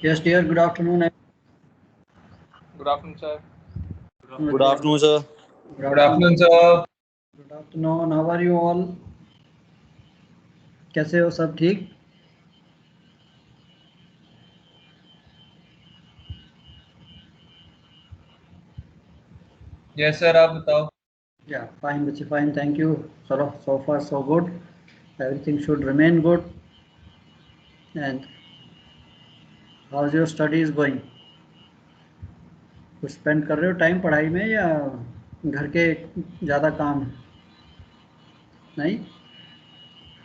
Yes, dear. Good afternoon. Good afternoon, sir. Good afternoon, sir. Good afternoon, sir. Good afternoon. How are you all? कैसे हो सब ठीक? Yes, sir. आप बताओ. Yeah, fine, बच्चे fine. Thank you. So far so good. Everything should remain good. And how's your studies going? कुछ spend कर रहे हो टाइम पढ़ाई में या घर के ज़्यादा काम है? नहीं?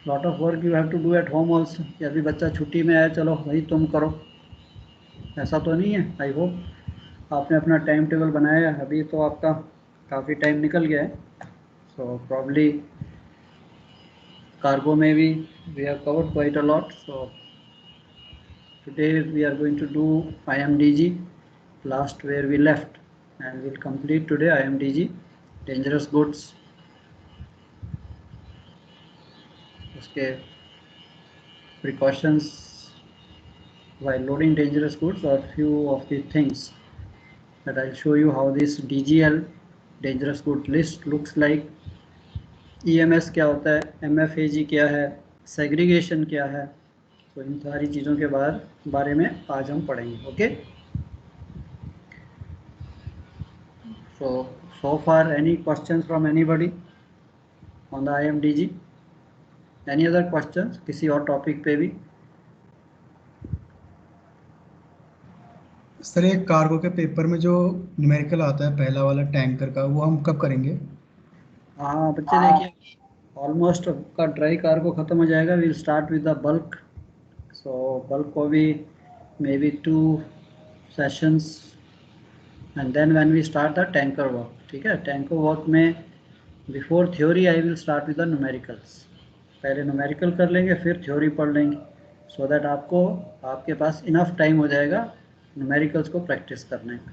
Lot of work you have to do at home also. कि अभी बच्चा छुट्टी में आया, चलो भाई तुम करो, ऐसा तो नहीं है. आई होप आपने अपना टाइम टेबल बनाया है. अभी तो आपका काफ़ी टाइम निकल गया है. So probably cargo maybe we have covered quite a lot. So today we are going to do IMDG, last where we left, and we'll complete today IMDG, dangerous goods. उसके precautions while loading dangerous goods or few of the things that I'll show you how this DGL, dangerous good list, looks like. EMS क्या होता है, MFAG क्या है, segregation क्या है, तो इन सारी चीज़ों के बारे में आज हम पढ़ेंगे. Okay. So far any questions from anybody on the IMDG? Any other questions किसी और टॉपिक पे भी? सर एक कार्गो के पेपर में जो न्यूमेरिकल आता है पहला वाला टैंकर का, वो हम कब करेंगे? हाँ बच्चे देखिए, ऑलमोस्ट का ड्राई कार्गो ख़त्म हो जाएगा. Will start with the bulk. So bulk को भी maybe 2 sessions and then when we start the tanker work. ठीक है, टैंकर वर्क में before theory I will start with the numericals. पहले न्यूमेरिकल कर लेंगे, फिर थ्योरी पढ़ लेंगे, सो दैट आपके पास इनफ टाइम हो जाएगा न्यूमेरिकल्स को प्रैक्टिस करने का.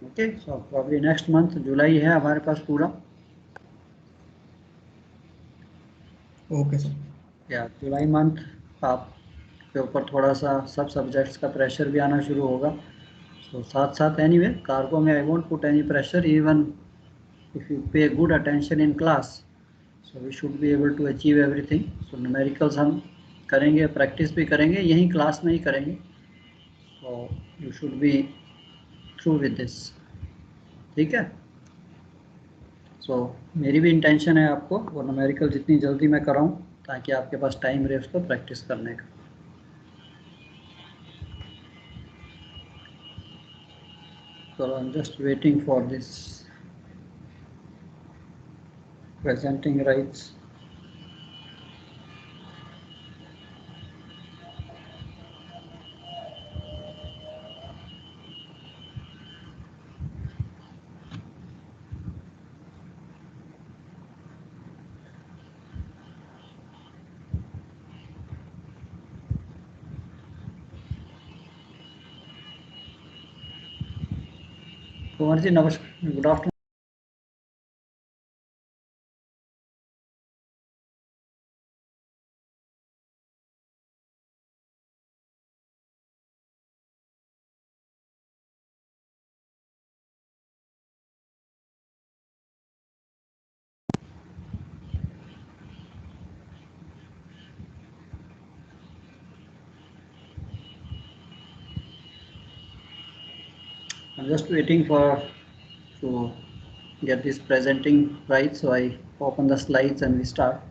Okay. So probably next month जुलाई है हमारे पास पूरा. Okay sir. या जुलाई मंथ आपके ऊपर थोड़ा सा सब सब्जेक्ट्स का प्रेशर भी आना शुरू होगा. सो साथ साथ एनीवे कार्गो में I won't put any pressure, even if you pay good attention in class, so we should be able to achieve everything. So numericals हम करेंगे, प्रैक्टिस भी करेंगे, यहीं क्लास में ही करेंगे. So you should be through with this. ठीक है. सो मेरी भी इंटेंशन है आपको वो न्यूमेरिकल जितनी जल्दी मैं कराऊं ताकि आपके पास टाइम रहे उसको प्रैक्टिस करने का. So I'm just waiting for this presenting rights. Kunwar ji नमस्कार, good afternoon. I'm just waiting to get this presenting right, so I open the slides and we start.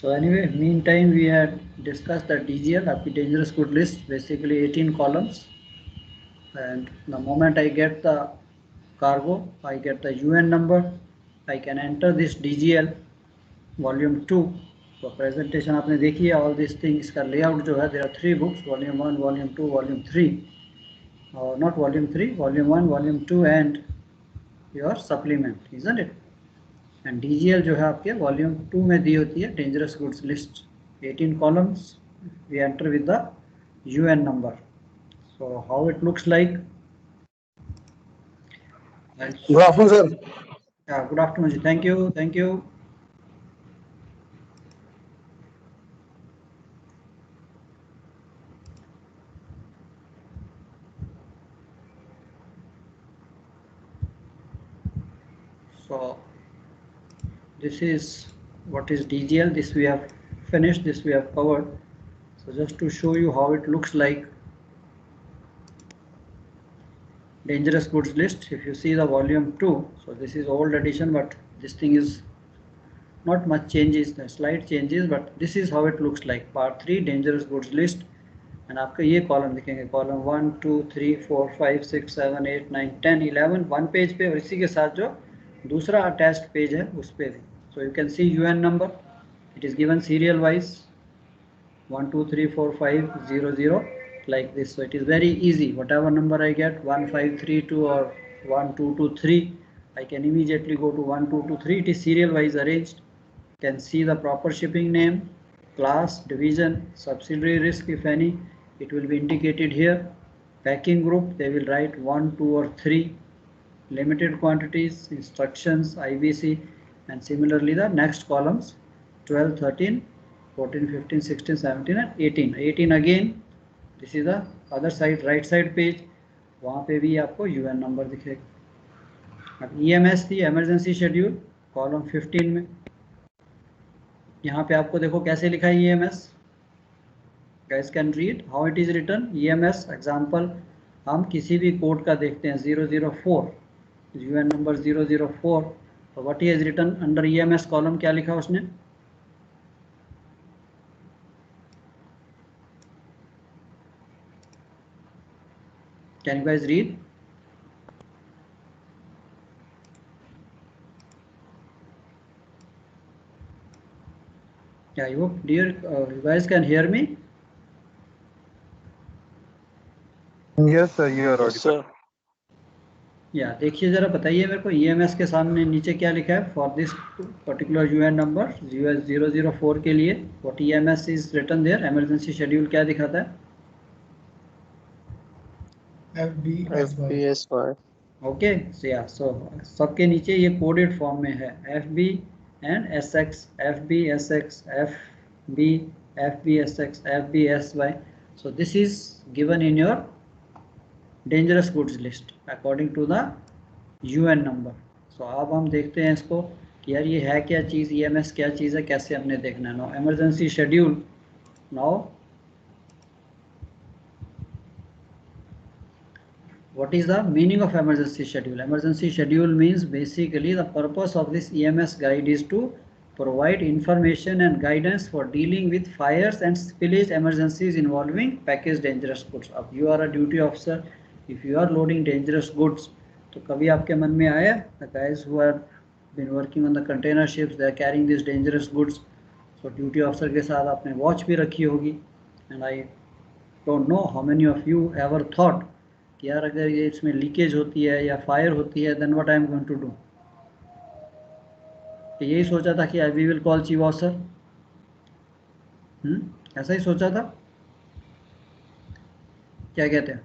So anyway, meantime we had discussed the DGL, आपकी dangerous good list, basically 18 columns, and the moment I get the cargo, I get the UN number, I can enter this DGL volume 2. तो presentation आपने देखी है, all these things का layout जो है, there are 3 books, volume 1, volume 2, volume 3, or not volume 3, volume 1, volume 2 and your supplement, isn't it? And DGL जो है आपके वॉल्यूम 2 में दी होती है, dangerous goods list. 18 columns. We enter with the UN number. So how it looks like? Good afternoon, sir. Yeah, good afternoon. Thank you. Thank you. So this is what is DGL. This we have finished. This we have covered. So just to show you how it looks like. Dangerous goods list. If you see the volume 2, so this is old edition, but this thing is not much changes, the slight changes, but this is how it looks like. Part 3 dangerous goods list, and आपका ये column दिखेंगे, column 1 2 3 4 5 6 7 8 9 10 11 one page पे, और इसी के साथ जो दूसरा अटैच्ड पेज है उस पे भी. So you can C UN number, it is given serial wise 1 2 3 4 5 0 0 like this. So it is very easy. Whatever number I get, 1 5 3 2 or 1 2 2 3, I can immediately go to 1 2 2 3. It is serial wise arranged. You can see the proper shipping name, class, division, subsidiary risk if any, it will be indicated here. Packing group, they will write 1 2 or 3. Limited quantities, instructions, IBC, and similarly the next columns 12 13 14 15 16 17 and 18. 18 again, this is the other side, right side page, वहाँ पे भी आपको UN number दिखेगा. अब EMS थी emergency schedule, column 15 में. यहाँ पे आपको देखो कैसे लिखा है EMS. Guys can read how it is written. EMS example हम किसी भी कोड का देखते हैं 004, यूएन नंबर 004, तो what is written under EMS column, क्या लिखा उसने? Can you guys read? Yeah, you dear, you guys can hear me? Yes, sir. You are audible. Yes, sir. या देखिए जरा, बताइए मेरे को ईएमएस के सामने नीचे क्या लिखा है. For this particular UN number 004 के लिए what EMS is written there, emergency schedule क्या दिखाता है? FBSY. ओके, सो सबके नीचे ये कोडेड फॉर्म में है, FB and SX, FB SX, FB, FB SX, FB SY. So this is given in your dangerous goods list according to the UN number. So अब हम देखते हैं इसको कि यार ये है क्या चीज़, EMS क्या चीज़ है, कैसे हमने देखना है. No emergency schedule. Now what is the meaning of emergency schedule? Emergency schedule means basically the purpose of this EMS guide is to provide information and guidance for dealing with fires and spillage emergencies involving packaged dangerous goods. अब you are a duty officer, if you are loading dangerous goods, तो कभी आपके मन में आया the guys who have been working on the container ships, they are carrying these dangerous goods, so duty officer के साथ आपने watch भी रखी होगी. And I don't know how many of you ever thought कि यार अगर ये इसमें लीकेज होती है या फायर होती है, then what I am going to do. तो यही सोचा था कि I we will call chief officer. ऐसा ही सोचा था, क्या कहते हैं?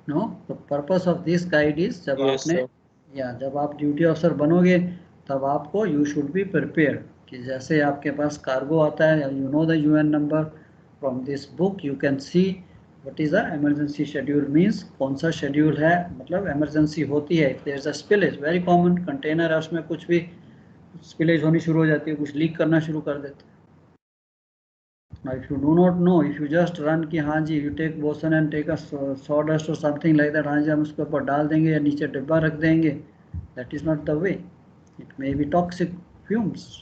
No, the purpose of this guide is जब आपने या जब आप ड्यूटी ऑफिसर बनोगे तब आपको यू शुड बी प्रिपेयर्ड कि जैसे आपके पास कार्गो आता है, you know the UN number from this book, you can see what is the emergency schedule. Means कौन सा शेड्यूल है, मतलब इमरजेंसी होती है. If there is a spillage, very common, container है उसमें कुछ भी स्पिलेज होनी शुरू हो जाती है, कुछ लीक करना शुरू कर देते हैं. If you do not know, if you just run कि हाँ जी you take boson and take a sawdust और समथिंग लाइक दैट, हाँ जी हम उसके ऊपर डाल देंगे या नीचे डिब्बा रख देंगे, that is not the way. It may be toxic fumes,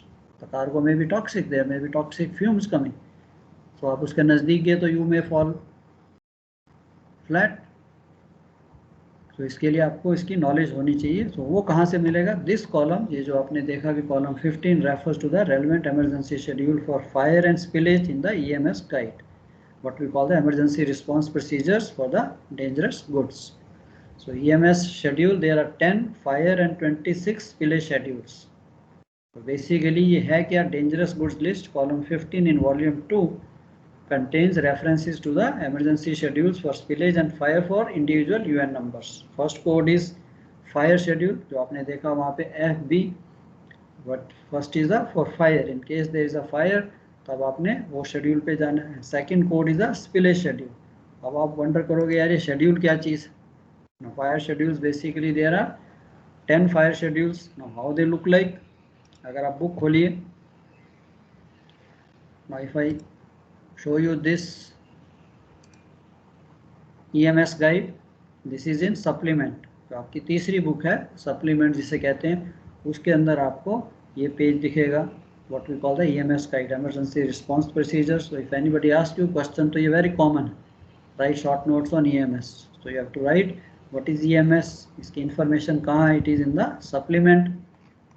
the cargo may be toxic, there may be toxic fumes coming, so आप उसके नज़दीक गए तो you may fall flat. तो इसके लिए आपको इसकी नॉलेज होनी चाहिए. तो वो कहाँ से मिलेगा? दिस कॉलम, ये जो आपने देखा कि column 15 refers to the relevant emergency schedule for fire and spillage in the EMS guide, what we call the emergency response procedures for the dangerous goods. So EMS schedule, there are 10 fire and 26 spillage schedules. So basically ये है क्या, dangerous goods list column 15 in volume 2 contains references to the emergency schedules for spillage and fire for individual UN numbers. First code is fire schedule जो आपने देखा वहाँ पे FB, but first is the for fire, in case there is a fire तब आपने वो schedule पे जाना है. Second code is the spillage schedule. अब आप wonder करोगे यार ये schedule क्या चीज़. Now fire schedules, basically there are 10 fire schedules. Now how they look like, अगर आप बुक खोलिए, now if I show you this EMS guide, this is in supplement. तो आपकी तीसरी बुक है supplement जिसे कहते हैं, उसके अंदर आपको ये पेज दिखेगा, what we call the EMS guide, emergency response procedures. So if anybody asks you question, तो ये very common, write short notes on EMS. So you have to write what is EMS, इसकी information कहाँ है, it is in the supplement,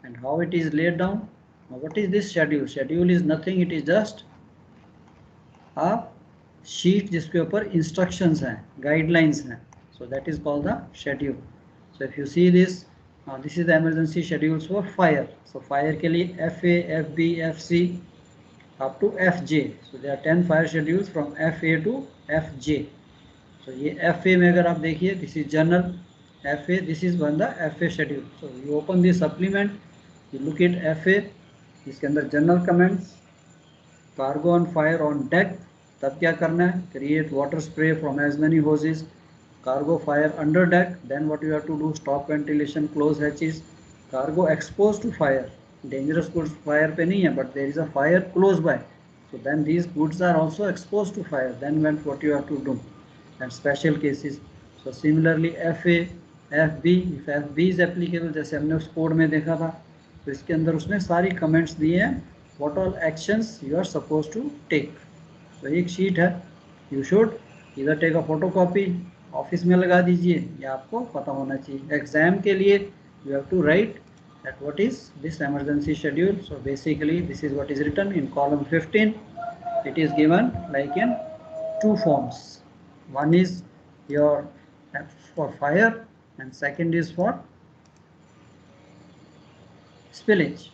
and how it is laid down. Now what is this schedule? Schedule is nothing, it is just a sheet जिसके ऊपर instructions हैं, guidelines हैं. So that is called the schedule. So if you see this, this is the emergency schedules for fire. So fire के लिए FA, FB, FC up to FJ. So there are 10 fire schedules from FA to FJ. So ये FA में अगर आप देखिए, this is general FA, this is one the FA schedule. So you open the supplement, you look at FA, इसके अंदर general comments, cargo on fire on deck, तब क्या करना है, create water spray from as many hoses, cargo fire under deck, then what you have to do, stop ventilation, close hatches, cargo exposed to fire, dangerous goods fire पे नहीं है, but there is a fire close by, so then these goods are also exposed to fire, then what you have to do, and special cases. So similarly FA, FB, if FB is applicable, जैसे हमने उस code में देखा था, तो इसके अंदर उसने सारी कमेंट्स दिए हैं, what all actions you are supposed to take. तो एक शीट है, you should either take a photocopy, office में लगा दीजिए, या आपको पता होना चाहिए. एग्जाम के लिए you have to write that what is this emergency schedule. So basically this is what is written in column 15. It is given like in two forms. One is your for fire and second is for spillage.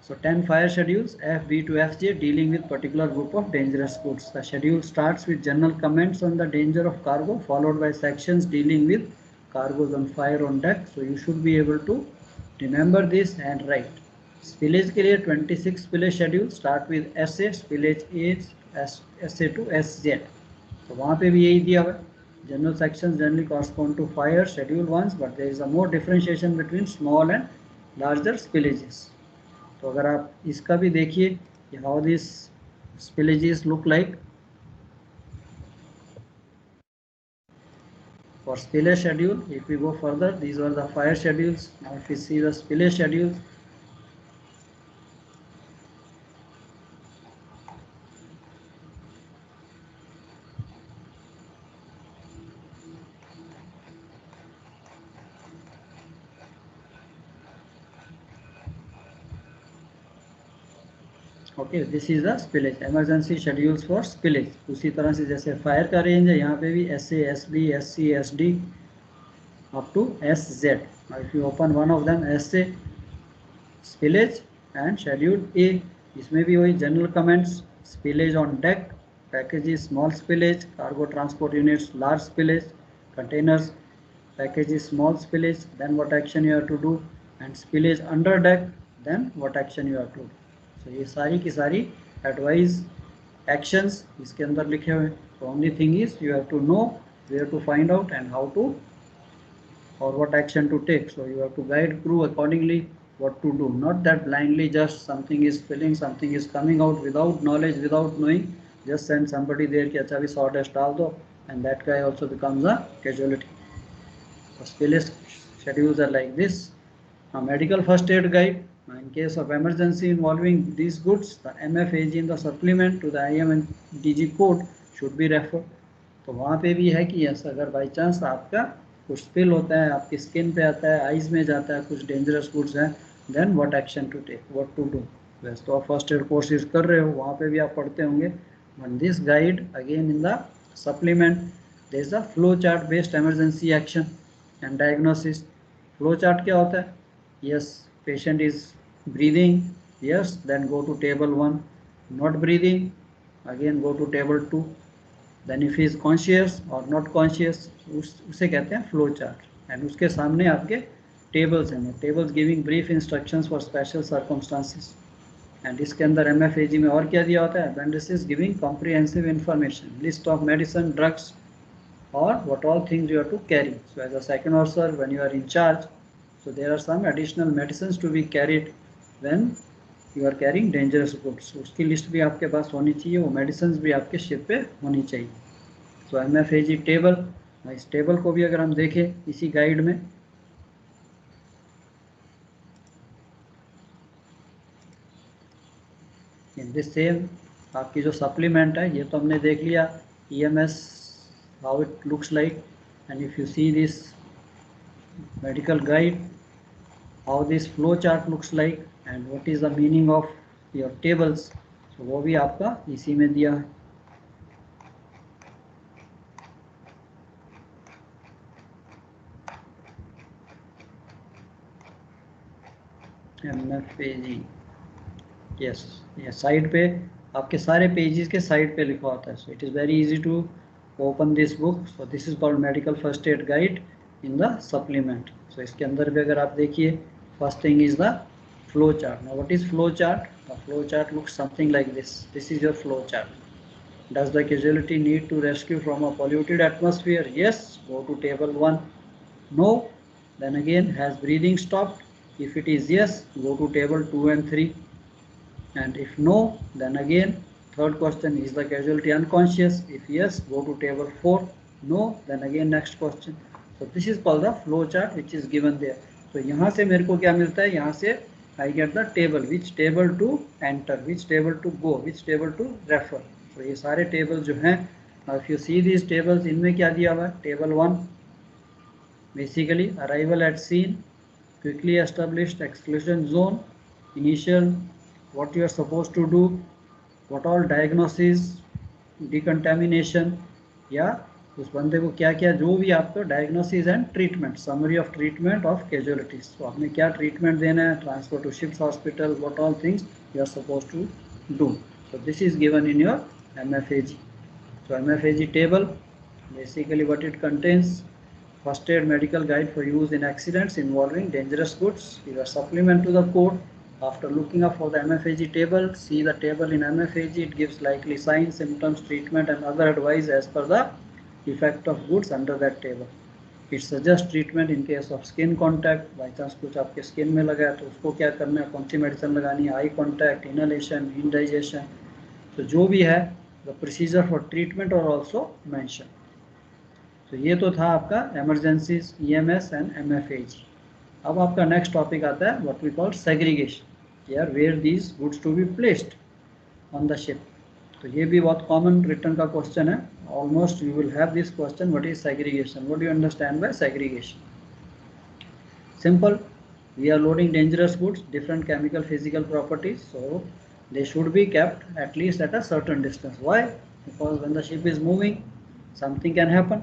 So 10 fire schedules FB to FJ dealing with particular group of dangerous goods. The schedule starts with general comments on the danger of cargo, followed by sections dealing with cargoes on fire on deck. So you should be able to remember this and write. Spillage के लिए 26 spillage schedule start with SA, spillage A, SA to SZ. तो वहाँ पे भी यही दिया हुआ है. General sections generally correspond to fire schedule ones, but there is a more differentiation between small and larger spillages. तो अगर आप इसका भी देखिए कि how these spillages look like. For spillage schedule, if we go further, these are the fire schedules. Now if we see the spillage schedules, okay, this is the spillage, emergency schedules for spillage. उसी तरह से जैसे fire का range है, यहाँ पे भी SA, SB, SC, SD up to SZ. If you open one of them SA, spillage and schedule A, इसमें भी वही general comments, spillage on deck, packages small spillage, cargo transport units large spillage, containers packages small spillage, then what action you have to do, and spillage under deck, then what action you have to do. तो ये सारी की सारी advice actions इसके अंदर लिखे हुए हैं. तो only thing is you have to know where to find out and how to और what action to take. So you have to guide crew accordingly what to do, not that blindly just something is filling, something is coming out without knowledge, without knowing, just send somebody there कि अच्छा भी sawdust डाल दो, and that guy also becomes a casualty. So spillage schedules are like this. Now medical first aid guide. Now in case of emergency involving these goods, the MFAG in the supplement to the IM and DG code should be referred. तो वहाँ पे भी है कि yes, अगर by chance आपका कुछ spill होता है, आपकी स्किन पे आता है, आइज में जाता है, कुछ डेंजरस गुड्स हैं, then what action to take, what to do. वैसे तो आप फर्स्ट एड कोर्सेज कर रहे हो, वहाँ पे भी आप पढ़ते होंगे, but this guide again in the supplement, there is a flow chart based emergency action and diagnosis. Flow chart क्या होता है? Yes, patient is breathing, yes, then go to table 1, not breathing, again go to table 2, then if he is conscious और not conscious, उसे कहते हैं flow chart. And उसके सामने आपके टेबल्स हैं, tables giving brief instructions for special circumstances. And इसके अंदर MFAG में और क्या दिया होता है? Appendices giving comprehensive information, list of medicine, drugs और what all things you have to carry. So as a second officer, when you are in charge, so there are some additional medicines to be carried when you are carrying dangerous goods. So उसकी list भी आपके पास होनी चाहिए, वो medicine भी आपके ship पे होनी चाहिए। So MFAG टेबल, इस टेबल को भी अगर हम देखें इसी गाइड में, इन दिस सेम आपकी जो सप्लीमेंट है, ये तो हमने देख लिया EMS how it looks like, and if you see this medical guide, how this flow chart looks like and what is the meaning of your tables, so वो भी आपका इसी में दिया है। MFAG, यस, ये साइड पे आपके सारे पेजेस के साइड पे लिखा होता है। So it is very easy to open this book. So this is called medical first aid guide in the supplement. So इसके अंदर भी अगर आप देखिए, first thing is the flow chart. Now what is flow chart? The flow chart looks something like this. This is your flow chart. Does the casualty need to rescue from a polluted atmosphere? Yes, go to table 1। No, then again has breathing stopped? If it is yes, go to table 2 and 3. And if no, then again third question, is the casualty unconscious? If yes, go to table 4. No, then again next question. So this is called the flow chart which is given there. So यहाँ से मेरे को क्या मिलता है? यहाँ से I get the table, which table to enter, which table to go, which table to refer. So ये सारे टेबल जो हैं, if you see these tables, इनमें क्या दिया हुआ है? Table 1 basically arrival at scene, quickly established exclusion zone, initial, what you are supposed to do, what all diagnosis, decontamination, या उस बंदे को क्या क्या जो भी आपको diagnosis and treatment, summary of treatment of casualties. तो आपने क्या ट्रीटमेंट देना है, transfer to ships hospital, what all things you are suppose to do. So this is given in your MFAG. So MFAG table, basically what it contains: first aid medical guide for use in accidents involving dangerous goods. Is a supplement to the code. After looking up for the MFAG table, see the table in MFAG. It gives likely signs, symptoms, treatment and other advice as per the effect of goods under that table. It suggests treatment in case of skin contact. By chance कुछ आपके skin में लगा है तो उसको क्या करना है, कौन सी मेडिसिन लगानी है, आई कॉन्टैक्ट, इनहेलेशन, इंडाइजेशन, तो जो भी है the procedure for treatment are also mentioned. तो ये तो था आपका emergencies, EMS and MFAG. अब आपका नेक्स्ट टॉपिक आता है what we call segregation, here where these goods to be placed on the ship. तो ये भी बहुत कॉमन रिटर्न का क्वेश्चन है, almost you will have this question, what is segregation, what do you understand by segregation? Simple, we are loading dangerous goods, different chemical physical properties, so they should be kept at least at a certain distance. Why? Because when the ship is moving, something can happen.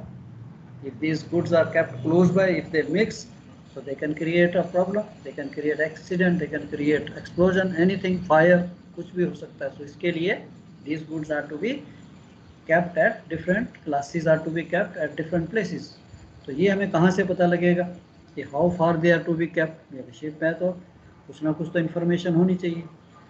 If these goods are kept close by, if they mix, so they can create a problem, they can create accident, they can create explosion, anything, fire, कुछ भी हो सकता है. So इसके लिए these goods are to be kept at different classes, are to be kept at different places. तो ये हमें कहाँ से पता लगेगा कि how far they are to be kept? ये शिप है तो कुछ ना कुछ तो इन्फॉर्मेशन होनी चाहिए.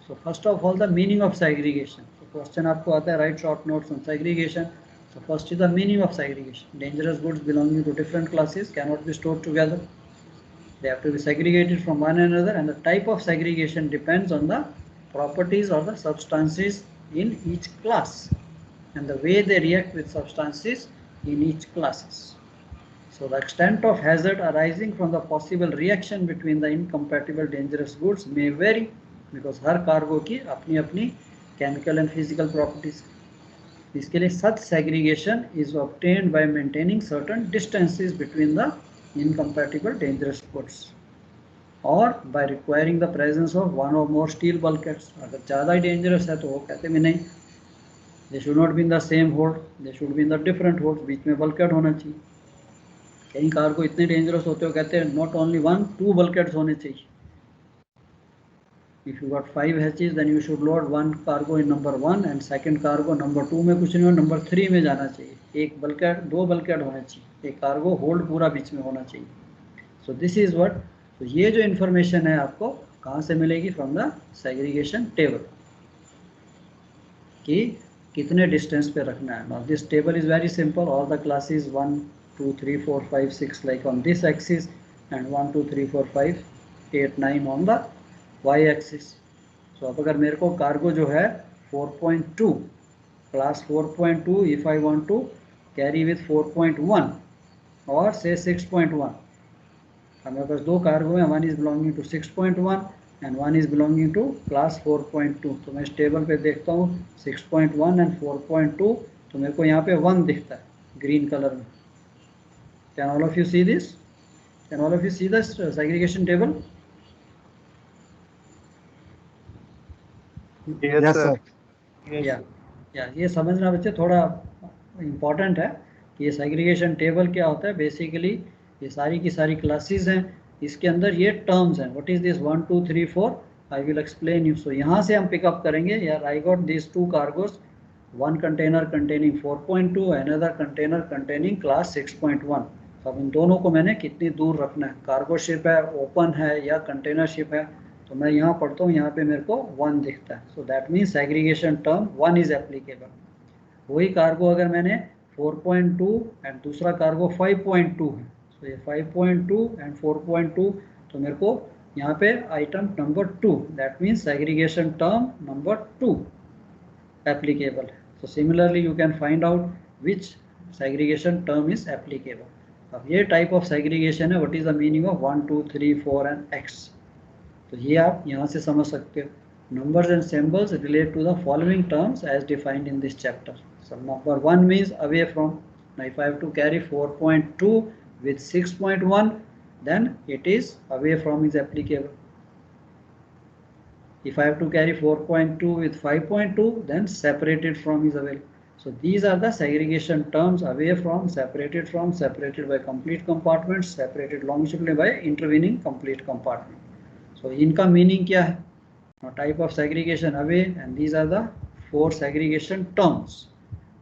So first of all, the meaning of segregation. So question आपको आता है, write short notes on segregation. So first is the meaning of segregation. Dangerous goods belonging to different classes cannot be stored together. They have to be segregated from one another, and the type of segregation depends on the properties or the substances in each class and the way they react with substances in each classes. So the extent of hazard arising from the possible reaction between the incompatible dangerous goods may vary, because her cargo की अपनी अपनी chemical and physical properties. इसके लिए such segregation is obtained by maintaining certain distances between the incompatible dangerous goods or by requiring the presence of one or more steel bulkheads. अगर ज़्यादा ही dangerous है तो वो कहते भी नहीं, they should not be in the same hold, they should be in the different hold, बीच में बल्कहेड होना चाहिए। कई कार्गो इतने डेंजरस होते हो कहते हैं नॉट ओनली 1 2 बल्कहेड्स होने चाहिए। If you got 5 hatches, then you should load one cargo in number 1 and second cargo number 2 में कुछ नहीं हो, number 3 में जाना चाहिए। एक बल्कहेड, 2 बल्कहेड होने चाहिए, एक कार्गो होल्ड पूरा बीच में होना चाहिए। So this is what, तो ये जो इन्फॉर्मेशन है आपको कहाँ से मिलेगी? फ्रॉम द सेग्रीगेशन टेबल, कि कितने डिस्टेंस पे रखना है। Now this table is very simple, all the classes 1 2 3 4 5 6 like on this axis and 1 2 3 4 5 8 9 on the y axis. So अब अगर मेरे को कार्गो जो है 4.2 class 4.2, if I want to carry with 4.1 और से 6.1, हमारे पास दो कार्गो हैं, one is belonging to 6.1 and one is belonging to class 4.2। तो मैं इस टेबल पे देखता हूँ 6.1 एंड 4.2, तो मेरे को यहाँ पे 1 दिखता है ग्रीन कलर में। Can all of you see this? Can all of you see this segregation table? Yes, sir. या ये समझना बच्चे थोड़ा इम्पॉर्टेंट है कि ये सेग्रीगेशन टेबल क्या होता है। बेसिकली ये सारी की सारी क्लासेस हैं, इसके अंदर ये टर्म्स हैं। What is this 1 2 3 4? I will explain you. So यहाँ से हम पिकअप करेंगे, यार I got this 2 cargoes, one container containing 4.2, another container containing class 6.1। अब इन दोनों को मैंने कितनी दूर रखना है? कार्गो शिप है, ओपन है या कंटेनर शिप है? तो मैं यहाँ पढ़ता हूँ, यहाँ पे मेरे को 1 दिखता है। So that means segregation term 1 is applicable. वही कार्गो अगर मैंने 4.2 एंड दूसरा कार्गो 5.2 है, तो ये 5.2 एंड 4.2, तो मेरे को यहाँ पे item number 2, that means segregation term number 2 applicable है। So similarly you can find out which segregation term is applicable. अब ये टाइप ऑफ सेग्रीगेशन है, what is the meaning of 1 2 3 4 and X. तो ये आप यहाँ से समझ सकते हो। Numbers and symbols relate to the following terms as defined in this chapter. So number 1 means away from. Now if I have to carry 4.2 with 6.1, then it is away from is applicable. If I have to carry 4.2 with 5.2, then separated from is available. So these are the segregation terms: away from, separated by complete compartments, separated longitudinally by intervening complete compartment. So इनका meaning क्या है? Now type of segregation away, and these are the 4 segregation terms.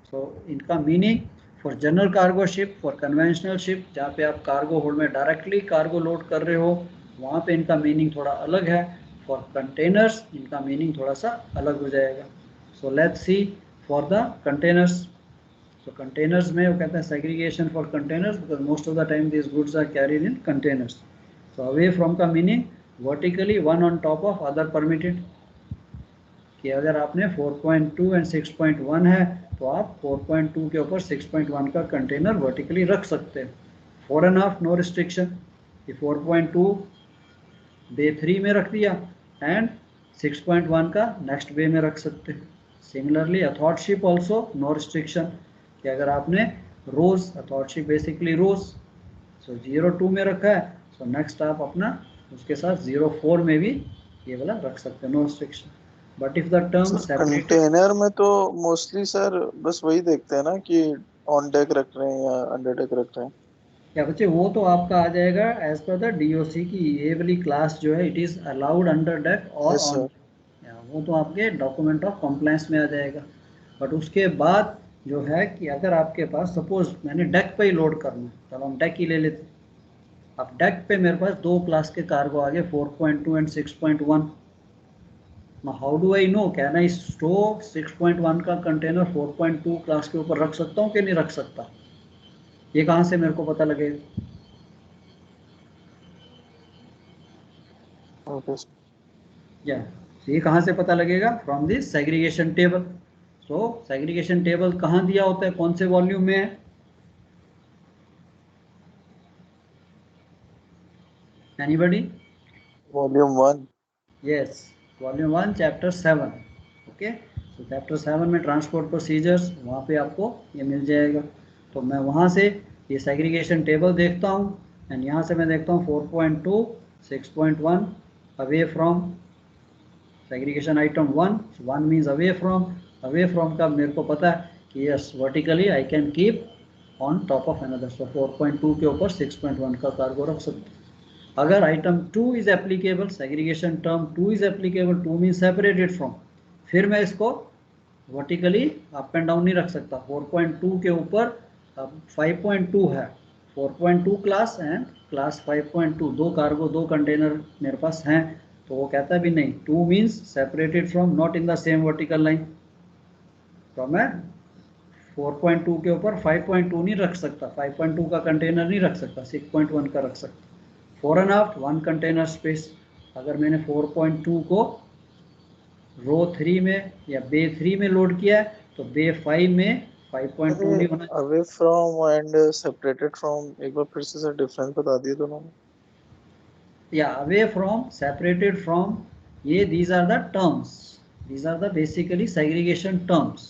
So इनका meaning for general cargo ship, for conventional ship जहाँ पे आप cargo hold में directly cargo load कर रहे हो, वहाँ पे इनका मीनिंग थोड़ा अलग है। for containers इनका मीनिंग थोड़ा सा अलग हो जाएगा। So let's see for the containers. So containers में वो कहते हैं segregation for containers because most of the time these goods are carried in containers. So away from का meaning vertically one on top of other permitted, कि अगर आपने 4.2 and 6.1 है तो आप 4.2 के ऊपर 6.1 का कंटेनर वर्टिकली रख सकते हैं। 4.5 नो रिस्ट्रिक्शन, कि 4.2 बे 3 में रख दिया एंड 6.1 का नेक्स्ट बे में रख सकते हैं। सिमिलरली अथॉर्डशिप ऑल्सो नो रिस्ट्रिक्शन, कि अगर आपने रोज, अथॉर्डशिप बेसिकली रोज, सो 0.2 में रखा है, सो नेक्स्ट आप अपना उसके साथ 0.4 में भी ये वाला रख सकते हैं, no restriction. But if the term separated, container में तो मोस्टली सर बस वही देखते हैं ना कि ऑन डेक रख रहे हैं या अंडर डेक रख रहे हैं। क्या बच्चे, वो तो आपका आ जाएगा एज पर द डीओसी की ये वाली क्लास जो है, it is allowed under deck और Yes, ऑन, वो तो आपके डॉक्यूमेंट ऑफ कंप्लायंस में आ जाएगा। बट उसके बाद जो है कि अगर आपके पास सपोज मैंने डेक पे ही लोड करना, चलो हम डेक ही ले लेते। अब डेक पे मेरे पास 2 क्लास के कार्गो आ गए, 4.2 and 6.1। Now how do I know? Can I store 6.1 का कंटेनर 4.2 क्लास के ऊपर रख सकता हूँ कि नहीं रख सकता? ये कहाँ से मेरे को पता लगेगा? ओके या ये कहाँ से पता लगेगा? From this segregation table. So segregation table कहाँ दिया होता है, कौन से वॉल्यूम में है? Anybody? Volume 1। Yes, volume 1 chapter 7। Okay, तो चैप्टर 7 में ट्रांसपोर्ट प्रोसीजर्स, वहाँ पे आपको ये मिल जाएगा। तो मैं वहाँ से ये सेग्रीगेशन टेबल देखता हूँ एंड यहाँ से मैं देखता हूँ 4.2, 6.1 away from segregation item 1 means away from, away from का मेरे को पता है कि yes vertically I can keep on top of another, so 4.2 के ऊपर 6.1 का कार्गो रख सकते हैं। अगर item 2 is applicable, segregation term 2 is applicable, 2 mean separated from, फिर मैं इसको वर्टिकली अप एंड डाउन नहीं रख सकता। 4.2 के ऊपर 5.2 है, 4.2 क्लास एंड क्लास 5.2, दो कार्गो दो कंटेनर मेरे पास हैं, तो वो कहता है भी नहीं, 2 means separated from, not in the same vertical line, तो मैं 4.2 के ऊपर 5.2 नहीं रख सकता, 5.2 का कंटेनर नहीं रख सकता, 6.1 का रख सकता। 4.5 1 कंटेनर स्पेस, अगर मैंने 4.2 को रो 3 में या बे 3 में लोड किया है तो बे 5 में 5.2 नहीं होना। Away from and separated from, एक बार फिर से सर डिफरेंस बता दिए दोनों में। या अवे फ्रॉम, सेपरेटेड फ्रॉम, ये these are the terms, these are the basically segregation terms.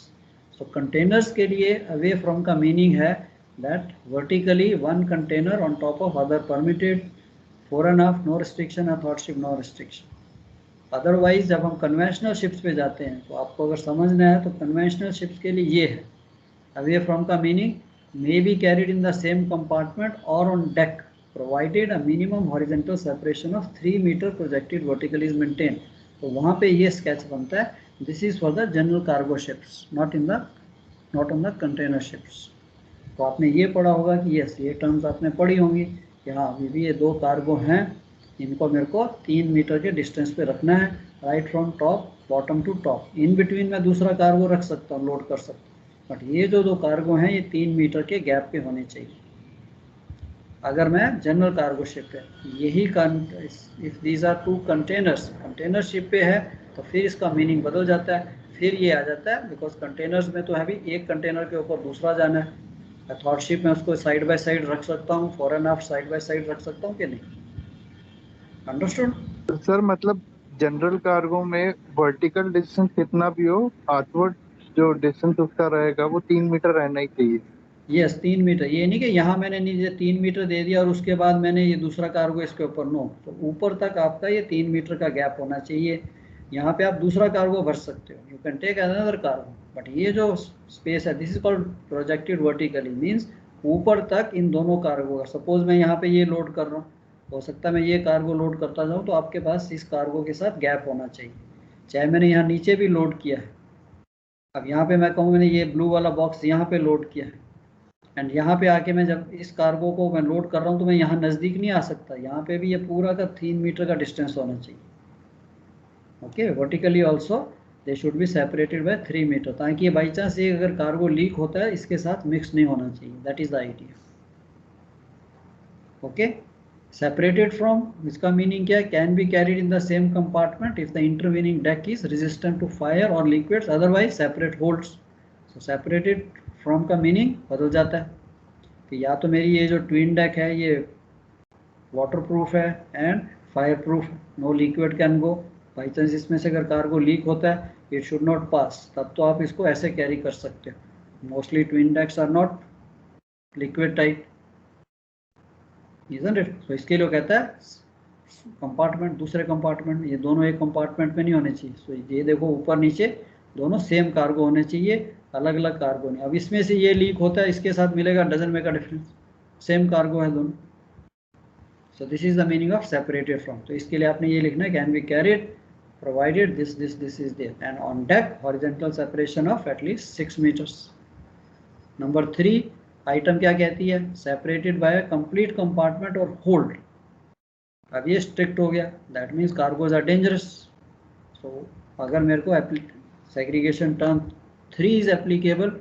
So containers के लिए away from का meaning है that vertically one container on top of other permitted, 4.5 no restriction, or third ship no restriction. Otherwise जब हम conventional ships पे जाते हैं तो आपको अगर समझना है तो कन्वेंशनल शिप्स के लिए ये है अवे फ्रॉम का meaning, may be carried in the same compartment और on deck provided a minimum horizontal separation of 3 metre projected vertically is maintain. तो वहाँ पे ये स्केच बनता है, this is for the general cargo ships, not on the container ships. तो आपने ये पढ़ा होगा कि यस, ये टर्म्स आपने पढ़ी होंगी कि हाँ अभी भी ये दो कार्गो हैं, इनको मेरे को 3 मीटर के डिस्टेंस पे रखना है, right from top bottom to top. In between मैं दूसरा कार्गो रख सकता हूँ, लोड कर सकता हूँ, बट ये जो दो कार्गो हैं ये 3 मीटर के गैप पे होने चाहिए अगर मैं जनरल कार्गो शिप है। यही if these are 2 containers, container ship पे है तो फिर इसका मीनिंग बदल जाता है, फिर ये आ जाता है बिकॉज कंटेनर्स में तो है भी एक कंटेनर के ऊपर दूसरा जाना है। थॉट शिप में उसको साइड बाय साइड रख सकता हूँ, 4.5 साइड बाय साइड रख सकता हूँ कि नहीं, अंडरस्टूड? सर मतलब जनरल कार्गो में वर्टिकल डिस्टेंस कितना भी हो, आउटवर्ड जो डिस्टेंस उसका रहेगा वो 3 मीटर रहना ही चाहिए। यस 3 मीटर, ये नहीं कि यहाँ मैंने नीचे 3 मीटर दे दिया और उसके बाद मैंने ये दूसरा कार्गो इसके ऊपर, नो, तो ऊपर तक आपका ये 3 मीटर का गैप होना चाहिए। यहाँ पे आप दूसरा कार्गो भर सकते हो, you can take another cargo, but ये जो स्पेस है this is called projected vertically, means ऊपर तक इन दोनों कार्गो का। सपोज मैं यहाँ पे ये लोड कर रहा हूँ, हो सकता है मैं ये कार्गो लोड करता जाऊँ तो आपके पास इस कार्गो के साथ गैप होना चाहिए, चाहे मैंने यहाँ नीचे भी लोड किया है। अब यहाँ पे मैं कहूँ मैंने ये ब्लू वाला बॉक्स यहाँ पे लोड किया है एंड यहाँ पे आके मैं जब इस कार्गो को मैं लोड कर रहा हूँ तो मैं यहाँ नज़दीक नहीं आ सकता, यहाँ पे भी ये पूरा का 3 मीटर का डिस्टेंस होना चाहिए। Okay, vertically also they should be separated by 3 metre, ताकि ये बाई चांस ये अगर कार्गो लीक होता है इसके साथ मिक्स नहीं होना चाहिए, that is the idea. Okay, separated from, इसका मीनिंग क्या है, can be carried in the same compartment if the intervening deck is resistant to fire और liquids, otherwise separate holds. So separated from का meaning बदल जाता है कि या तो मेरी ये जो ट्विन डेक है ये वाटर प्रूफ है and fireproof, no liquid can go, by chance इसमें से अगर कार्गो लीक होता है इट शुड नॉट पास, तब तो आप इसको ऐसे कैरी कर सकते हो। Mostly twin decks are not liquid type, isn't it? तो इसके लिए कहता है कंपार्टमेंट, दूसरे कंपार्टमेंट, ये दोनों एक कंपार्टमेंट में नहीं होने चाहिए। सो ये देखो ऊपर नीचे दोनों सेम कार्गो होने चाहिए, अलग अलग कार्गो नहीं। अब इसमें से ये लीक होता है इसके साथ मिलेगा, doesn't make a difference, same cargo है दोनों। So this is the meaning of separated from. तो इसके लिए आपने ये लिखना है, can be carried provided this is there and on deck horizontal separation of at least 6 metres. Number 3 item क्या कहती है, सेपरेटेड बाय कंप्लीट कंपार्टमेंट और होल्ड। अब ये स्ट्रिक्ट हो गया, that means cargoes are dangerous. So अगर मेरे को segregation term 3 is applicable,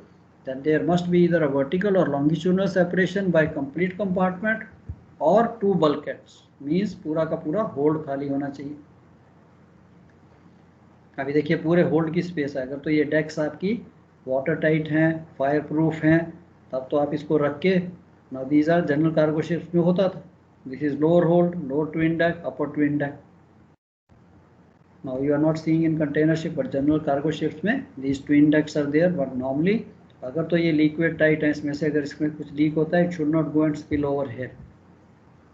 then there must be either a vertical or longitudinal separation by complete compartment or 2 bulkheads, means पूरा का पूरा होल्ड खाली होना चाहिए। अभी देखिए पूरे होल्ड की स्पेस है, अगर तो ये डेक्स आपकी वाटर टाइट हैं, फायर प्रूफ हैं, तब तो आप इसको रख के, now these are general cargo ships में होता था, this is lower hold, lower twin deck, upper twin deck. Now you are not seeing in container ship, but general cargo ships में these twin decks are there, but normally अगर तो ये liquid tight है, इसमें से अगर इसमें कुछ लीक होता है, it should not go and spill over here,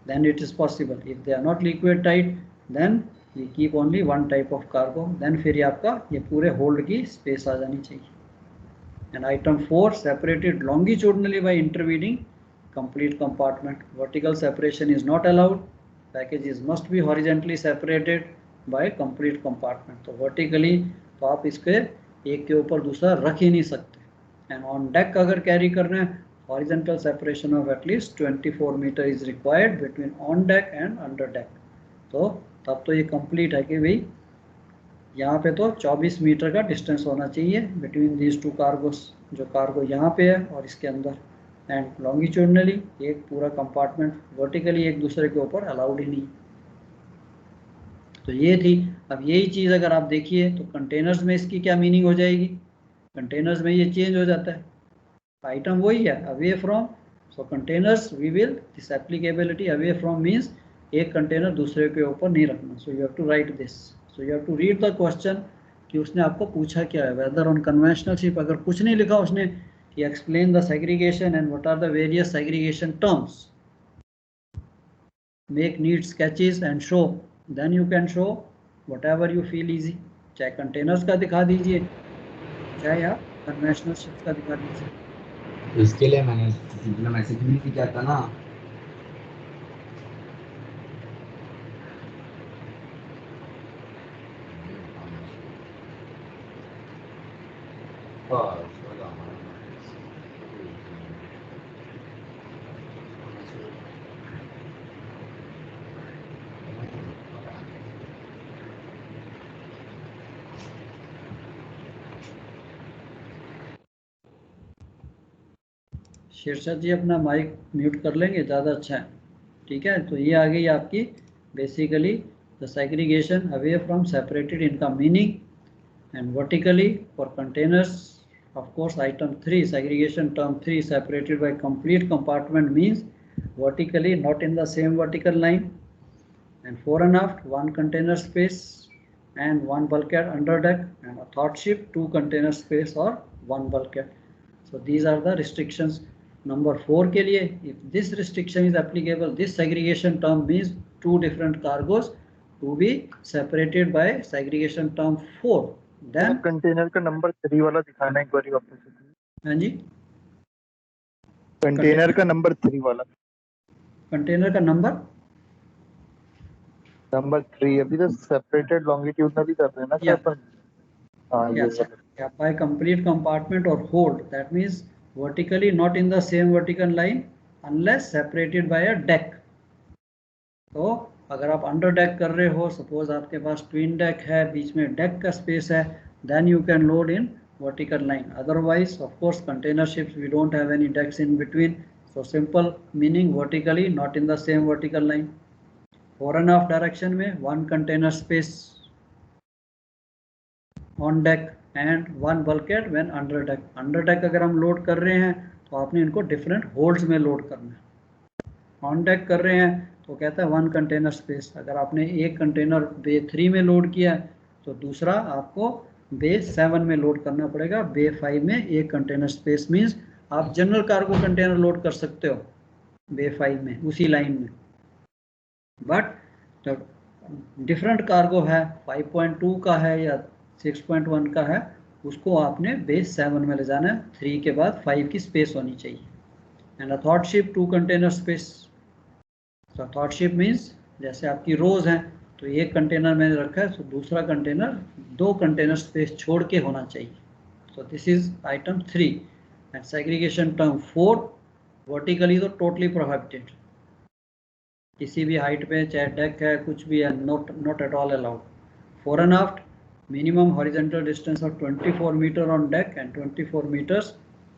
then it is possible. If they are not liquid tight, then ये keep only one type of cargo, then फिर ये आपका ये पूरे होल्ड की स्पेस आ जानी चाहिए। And item 4, separated longitudinally by intervening complete compartment. Vertical separation is not allowed. Packages must be horizontally separated by complete compartment. तो vertically तो आप इसके एक के ऊपर दूसरा रख ही नहीं सकते। एंड ऑन डेक अगर कैरी करना है, horizontal separation of at least 24 metre is required between on deck and under deck. तो तब तो ये कंप्लीट है कि भाई यहाँ पे तो 24 मीटर का डिस्टेंस होना चाहिए बिटवीन दीज टू कार्गोस, जो कार्गो यहाँ पे है और इसके अंदर। एंड लॉन्गिट्यूडनली एक पूरा कंपार्टमेंट वर्टिकली एक दूसरे के ऊपर अलाउड ही नहीं। तो ये थी। अब यही चीज़ अगर आप देखिए तो कंटेनर्स में इसकी क्या मीनिंग हो जाएगी, कंटेनर्स में ये चेंज हो जाता है, आइटम वही है away from. So containers we will this applicability away from means एक कंटेनर दूसरे के ऊपर नहीं रखना। So you have to write this, so you have to read the question कि उसने आपको पूछा क्या है। वेदर ऑन कन्वेंशनल शिप, अगर कुछ नहीं लिखा उसने कि explain the segregation and what are the various segregation terms, make neat sketches and show, then you can show whatever you feel easy. चाहे कंटेनर्स का दिखा दीजिए, चाहे आप कन्वेंशनल शिप का दिखा दीजिए। इसके लिए मैंने इतना मैसेज भी नहीं किया था ना। शीर्षद जी अपना माइक म्यूट कर लेंगे, ज़्यादा अच्छा है। ठीक है, तो ये आ गई आपकी basically the segregation away from separated, इनका meaning. And vertically for containers of course item 3 segregation term 3 separated by complete compartment means vertically not in the same vertical line. And fore and aft 1 container space and 1 bulkhead under deck, and a third ship 2 container space or 1 bulkhead. So these are the restrictions. Number 4 के लिए, if this restriction is applicable, this segregation term means 2 different cargos to be separated by segregation term 4. Then container का number 3 वाला दिखाना एक बार वापस। हाँ जी, container का number 3 वाला, कंटेनर का नंबर 3 अभी तो सेपरेटेड लॉन्गिट्यूडनली कर रहे हैं ना Yeah. अपन। हाँ ये yes, वाला। yeah, by complete compartment or hold, that means vertically not in the same vertical line unless separated by a deck. तो अगर आप अंडर डेक कर रहे हो, सपोज आपके पास ट्विन डेक है, बीच में डेक का स्पेस है, then you can load in vertical line. Otherwise of course container ships we don't have any decks in between, so simple meaning vertically not in the same vertical line. Fore and aft direction में 1 container space on deck and 1 bulkhead when under deck. Under deck अगर हम load कर रहे हैं तो आपने इनको different holds में लोड करना है। ऑन डेक कर रहे हैं तो कहता है 1 कंटेनर स्पेस। अगर आपने एक कंटेनर बे 3 में लोड किया है तो दूसरा आपको बे 7 में लोड करना पड़ेगा। बे 5 में एक कंटेनर स्पेस मीन्स आप जनरल कार्गो कंटेनर लोड कर सकते हो बे 5 में उसी लाइन में, बट डिफरेंट कार्गो है 5.2 का है या 6.1 का है, उसको आपने बेस 7 में ले जाना है। 3 के बाद 5 की स्पेस होनी चाहिए। And a third ship 2 container space. तो थर्ड शिप मीन्स जैसे आपकी रोज हैं तो एक कंटेनर मैंने रखा है तो दूसरा कंटेनर 2 कंटेनर स्पेस छोड़ के होना चाहिए। So this is item 3। And segregation term 4 vertically तो टोटली प्रोहिबिटेड, किसी भी हाइट पे चाहे डेक है कुछ भी है, not at all allowed. Fore and aft minimum horizontal distance of 24 meter on deck and 24 meters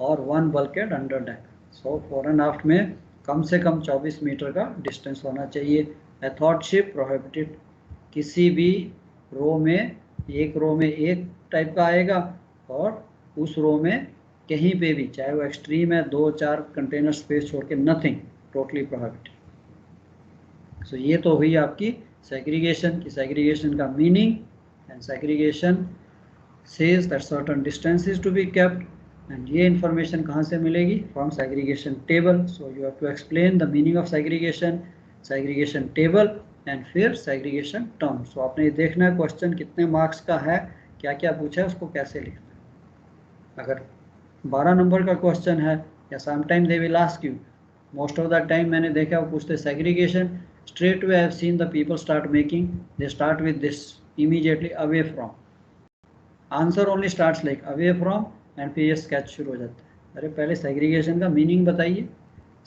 और 1 bulkhead under deck. So fore and aft में कम से कम 24 मीटर का डिस्टेंस होना चाहिए। A third ship prohibited, किसी भी रो में एक रो में एक टाइप का आएगा और उस रो में कहीं पे भी चाहे वो एक्सट्रीम है 2-4 कंटेनर स्पेस छोड़ के नथिंग, टोटली प्रोहिबिटेड। सो ये तो हुई आपकी सेग्रीगेशन की, सेग्रीगेशन का meaning. And segregation says that certain distance is to be kept, and ये information कहाँ से मिलेगी? From segregation table. So you have to explain the meaning of segregation, segregation table, and फिर सेग्रीगेशन टर्म्स। तो आपने ये देखना है क्वेश्चन कितने मार्क्स का है, क्या क्या पूछा है, उसको कैसे लिखना है। अगर 12 नंबर का क्वेश्चन है या sometime they will ask you, most of the time मैंने देखा वो पूछते segregation, straight way I have seen the people start making, they start with this immediately away from, answer only starts like away from and फिर ये sketch शुरू हो जाता है। अरे पहले सेग्रीगेशन का मीनिंग बताइए।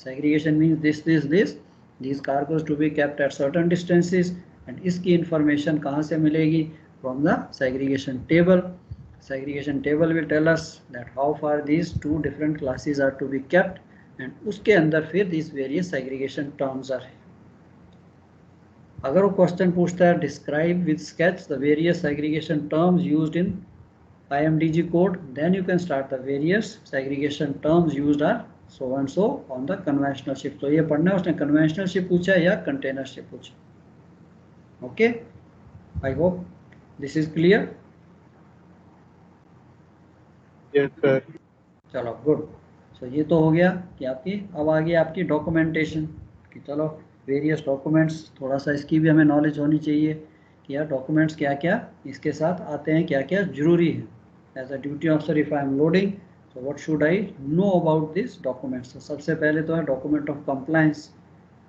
Segregation means this this this, these cargoes to be kept at certain distances, and इसकी information कहाँ से मिलेगी? From the segregation table. Segregation table will tell us that how far these two different classes are to be kept, and उसके अंदर फिर these various segregation terms are. अगर वो question पूछता है describe with sketch the various segregation terms used in IMDG code, then you can start the various segregation terms used are so and so on the conventional ship. तो ये पढ़ना है उसने conventional ship पूछा या container ship पूछा. Okay, I hope this is clear. Yes sir. चलो good. सो ये तो हो गया कि आपकी, अब आ गई आपकी डॉक्यूमेंटेशन कि चलो वेरियस डॉक्यूमेंट्स, थोड़ा सा इसकी भी हमें नॉलेज होनी चाहिए कि यार डॉक्यूमेंट्स क्या क्या इसके साथ आते हैं, क्या क्या जरूरी है. As a duty officer if I am loading, so what should I know about this documents? तो सबसे पहले तो है document of compliance.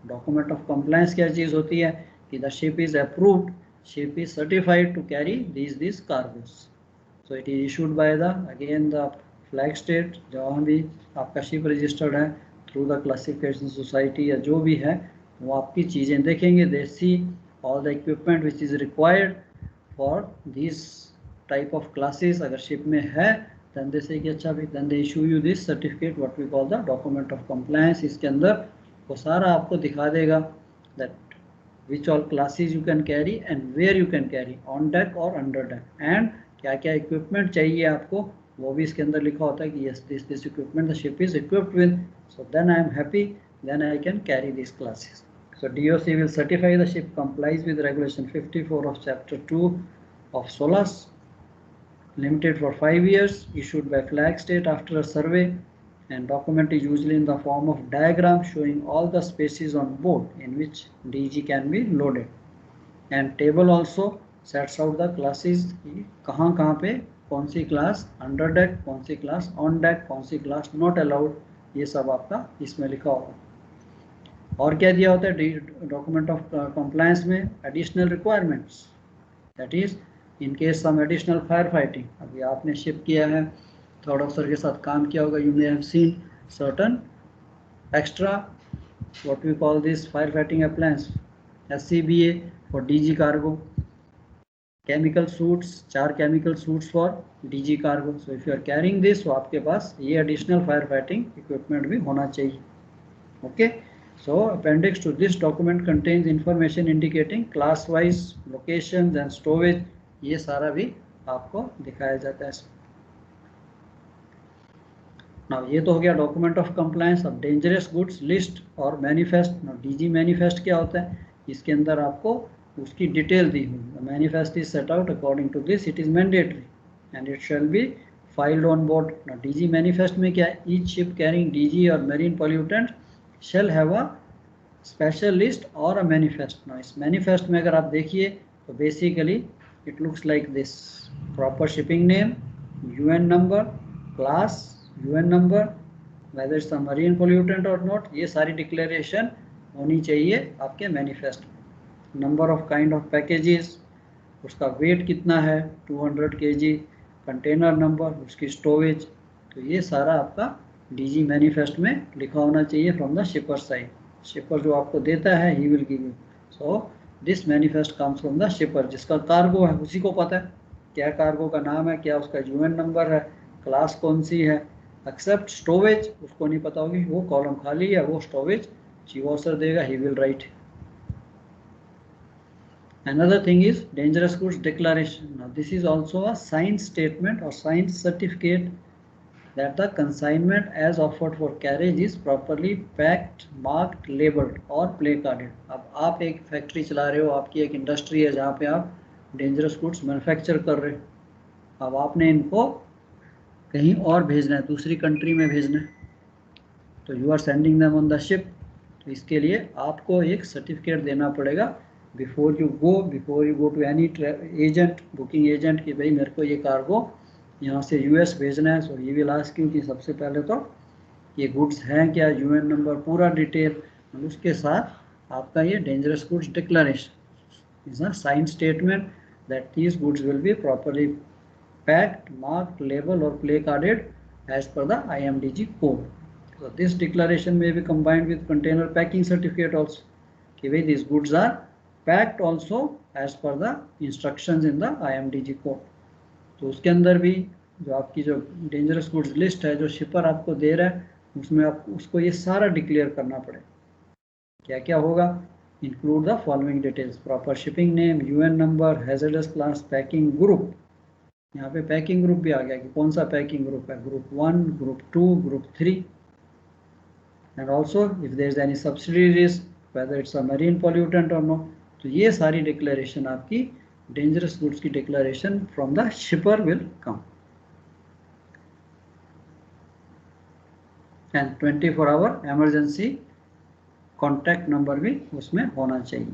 Document of compliance क्या चीज़ होती है कि the ship is approved, ship is certified to carry this cargoes. So it is issued by the again the flag state, जहाँ भी आपका शिप रजिस्टर्ड है थ्रू द क्लासिफिकेशन सोसाइटी या जो भी है, वो आपकी चीज़ें देखेंगे. They see all the equipment which is required for this type of classes. अगर शिप में है then they say कि अच्छा भाई, then they issue you this certificate what we call the document of compliance. इसके अंदर वो सारा आपको दिखा देगा that which all classes you can carry and where you can carry, on deck or under deck, and क्या क्या equipment चाहिए आपको, वो भी इसके अंदर लिखा होता है कि yes this equipment the ship is equipped with, so then I am happy, then I can carry these classes. So DOC will certify the ship complies with regulation 54 of chapter 2 of SOLAS, limited for 5 years, issued by flag state after a survey, and document is usually in the form of diagram showing all the spaces on board in which DG can be loaded, and table also sets out the classes कि कहाँ कहाँ पे कौन सी class under deck, कौन सी class on deck, कौन सी क्लास नॉट अलाउड, ये सब आपका इसमें लिखा होगा. और क्या दिया होता है डॉक्यूमेंट ऑफ कंप्लायंस में? Additional requirements, that is in case some additional fire fighting. अभी आपने शिप किया है, थर्ड ऑफिसर के साथ काम किया होगा, you may have seen certain extra what we call this fire fighting appliance, SCBA for DG cargo, chemical suits, 4 chemical suits for DG cargo. So if you are carrying this, तो आपके पास ये additional fire fighting equipment भी होना चाहिए. Okay, so appendix to this document contains information indicating class wise locations and stowage. ये सारा भी आपको दिखाया जाता है. नाउ ये तो हो गया डॉक्यूमेंट ऑफ कंप्लायंस. अब डेंजरस गुड्स लिस्ट और मैनिफेस्ट. नाउ DG मैनिफेस्ट क्या होता है? इसके अंदर आपको उसकी डिटेल दी हुई. The manifest is set out according to this, it is mandatory and it shall be filed on board. Now DG manifest में क्या है? ईच शिप कैरिंग DG और marine pollutant shall have a special list or a manifest. Now इस manifest में अगर आप देखिए तो basically it looks like this: proper shipping name, UN number, class, UN number, whether it's a marine pollutant or not, ये सारी declaration होनी चाहिए आपके manifest में. Number of kind of packages, उसका weight कितना है 200 kg, container number, उसकी stowage, तो ये सारा आपका DG मैनिफेस्ट में लिखा होना चाहिए फ्रॉम द शिपर साइड. शिपर जो आपको देता है he will give you. So this manifest comes from the शिपर. जिसका कार्गो है उसी को पता है क्या कार्गो का नाम है, क्या उसका UN नंबर है, क्लास कौन सी है. एक्सेप्ट स्टोवेज उसको नहीं पता होगी, वो कॉलम खाली है, वो स्टोवेज चीफ ऑफिसर देगा, he will write. Another thing is dangerous goods declaration. Now this is also a signed statement or signed certificate that the consignment as offered for carriage is properly packed, marked, labeled और placarded. अब आप एक factory चला रहे हो, आपकी एक industry है जहाँ पे आप डेंजरस गुड्स मैन्युफैक्चर कर रहे हो. अब आपने इनको कहीं और भेजना है, दूसरी कंट्री में भेजना है, तो you are sending them on the ship. तो इसके लिए आपको एक सर्टिफिकेट देना पड़ेगा before you go to any agent, booking agent, कि भाई मेरे को ये कार्गो यहाँ से यूएस भेजना है, सो ये विल आस्क यू कि सबसे पहले तो ये गुड्स हैं क्या, यूएन नंबर, पूरा डिटेल, और उसके साथ आपका ये dangerous goods declaration is a sign statement that these goods will be properly packed, marked, label और placarded as per the IMDG code. So this declaration may be combined with container packing certificate also, कि भाई these goods are packed also as per the instructions in the IMDG code. तो उसके अंदर भी जो आपकी जो dangerous goods list है जो शिपर आपको दे रहा है, उसमें आप उसको ये सारा डिक्लेयर करना पड़ेगा। क्या क्या होगा, include the following details, proper shipping name, UN number, hazardous class, packing group, यहाँ पे पैकिंग ग्रुप भी आ गया कि कौन सा पैकिंग ग्रुप है, group 1, group 2, group 3, and also if there is any subsidies whether it's a marine pollutant और no. तो ये सारी डिक्लेरेशन आपकी डेंजरस गुड्स की declaration from the shipper will come, and 24 hour emergency contact number भी उसमें होना चाहिए,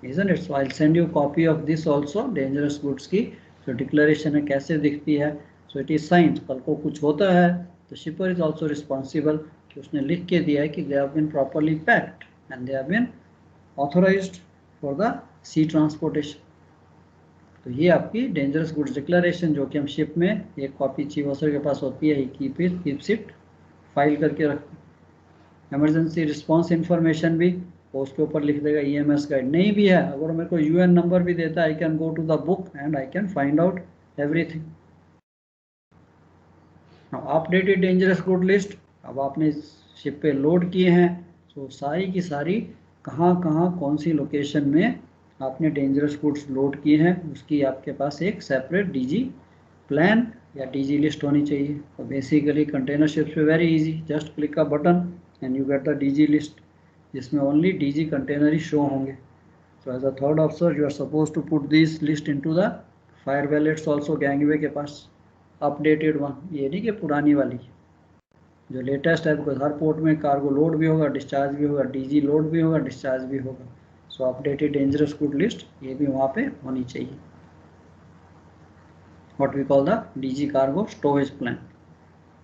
isn't it? So I'll send you copy of this also, dangerous goods की जो डिक्लेरेशन है कैसे दिखती है। सो इट इज साइंड, कल को कुछ होता है तो शिपर इज ऑल्सो रिस्पॉन्सिबल कि उसने लिख के दिया है कि they have been properly packed and they have been authorised for the sea transportation. तो ये आपकी डेंजरस गुड्स डिक्लेरेशन जो कि हम शिप में एक कॉपी चीफ ऑफिसर के पास होती है, कीप्स इट फाइल करके रखते। इमरजेंसी रिस्पॉन्स इंफॉर्मेशन भी वो उसके ऊपर लिख देगा, ईएमएस गाइड नहीं भी है, अगर मेरे को यूएन नंबर भी देता है, I can go to the book and I can find out everything. Updated dangerous good list, अब आपने शिप पे लोड किए हैं, तो सारी की सारी कहाँ कहाँ कौन सी लोकेशन में आपने डेंजरस गुड्स लोड किए हैं, उसकी आपके पास एक सेपरेट डीजी प्लान या डीजी लिस्ट होनी चाहिए। तो बेसिकली कंटेनर शिप्स पे very easy, just click a button and you get the DG list, जिसमें ओनली डीजी कंटेनर ही शो होंगे। So as a third officer you are suppose to put this list into the fire wallets also gangway के पास, updated one, ये नहीं कि पुरानी वाली, जो लेटेस्ट है, बिकॉज हर पोर्ट में कार्गो लोड भी होगा, डिस्चार्ज भी होगा, डीजी लोड भी होगा, डिस्चार्ज भी होगा। So updated dangerous good list ये भी वहाँ पे होनी चाहिए, what we call the DG cargo storage plan.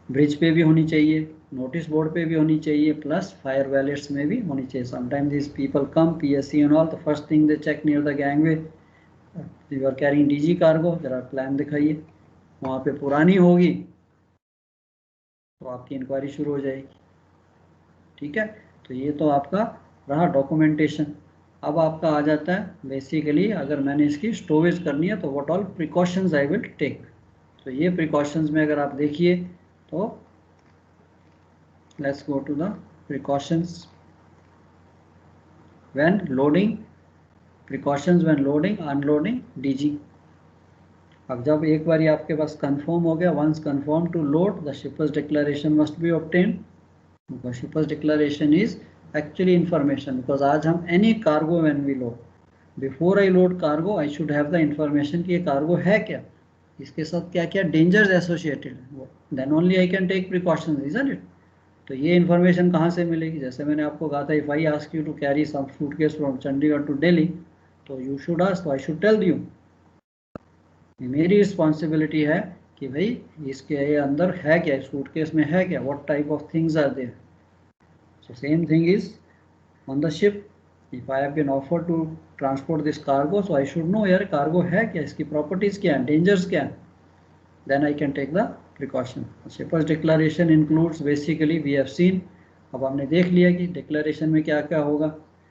Bridge पे भी होनी चाहिए, नोटिस बोर्ड पे भी होनी चाहिए, प्लस फायर वैलेट्स में भी होनी चाहिए। Sometimes this people come PSC and all, the first thing they check near the gangway, you are carrying DG cargo, जरा प्लान दिखाइए, वहाँ पे पुरानी होगी तो आपकी इंक्वायरी शुरू हो जाएगी। ठीक है, तो ये तो आपका रहा डॉक्यूमेंटेशन। अब आपका आ जाता है बेसिकली, अगर मैंने इसकी स्टोरेज करनी है तो what all precautions I will take. तो ये प्रिकॉशंस में अगर आप देखिए तो let's go to the precautions when loading, precautions when loading unloading DG। अब जब एक बार आपके पास कंफर्म हो गया, once confirmed to load, the shipper's declaration must be obtained, because shipper's declaration is actually information, because आज हम any cargo when we load, before I load cargo I should have the information कि ये cargo है क्या, इसके साथ क्या क्या dangers associated है, then only I can take precautions, isn't it? तो ये इन्फॉर्मेशन कहाँ से मिलेगी, जैसे मैंने आपको कहा था, if I ask you to carry some suitcase from Chandigarh to Delhi, तो यू शुड आस्क, तो आई शुड टेल यू, मेरी रिस्पॉन्सिबिलिटी है कि भाई इसके अंदर है क्या, सूटकेस में है क्या, what type of things are there. So same thing is on the ship, if I have been offered to transport this cargo, so I should know यार कार्गो है क्या, इसकी प्रॉपर्टीज क्या है, डेंजर्स क्या है, then I can take the precaution. Shipper's declaration includes basically we have seen, अब हमने देख लिया कि डिक्लेरेशन में क्या क्या होगा,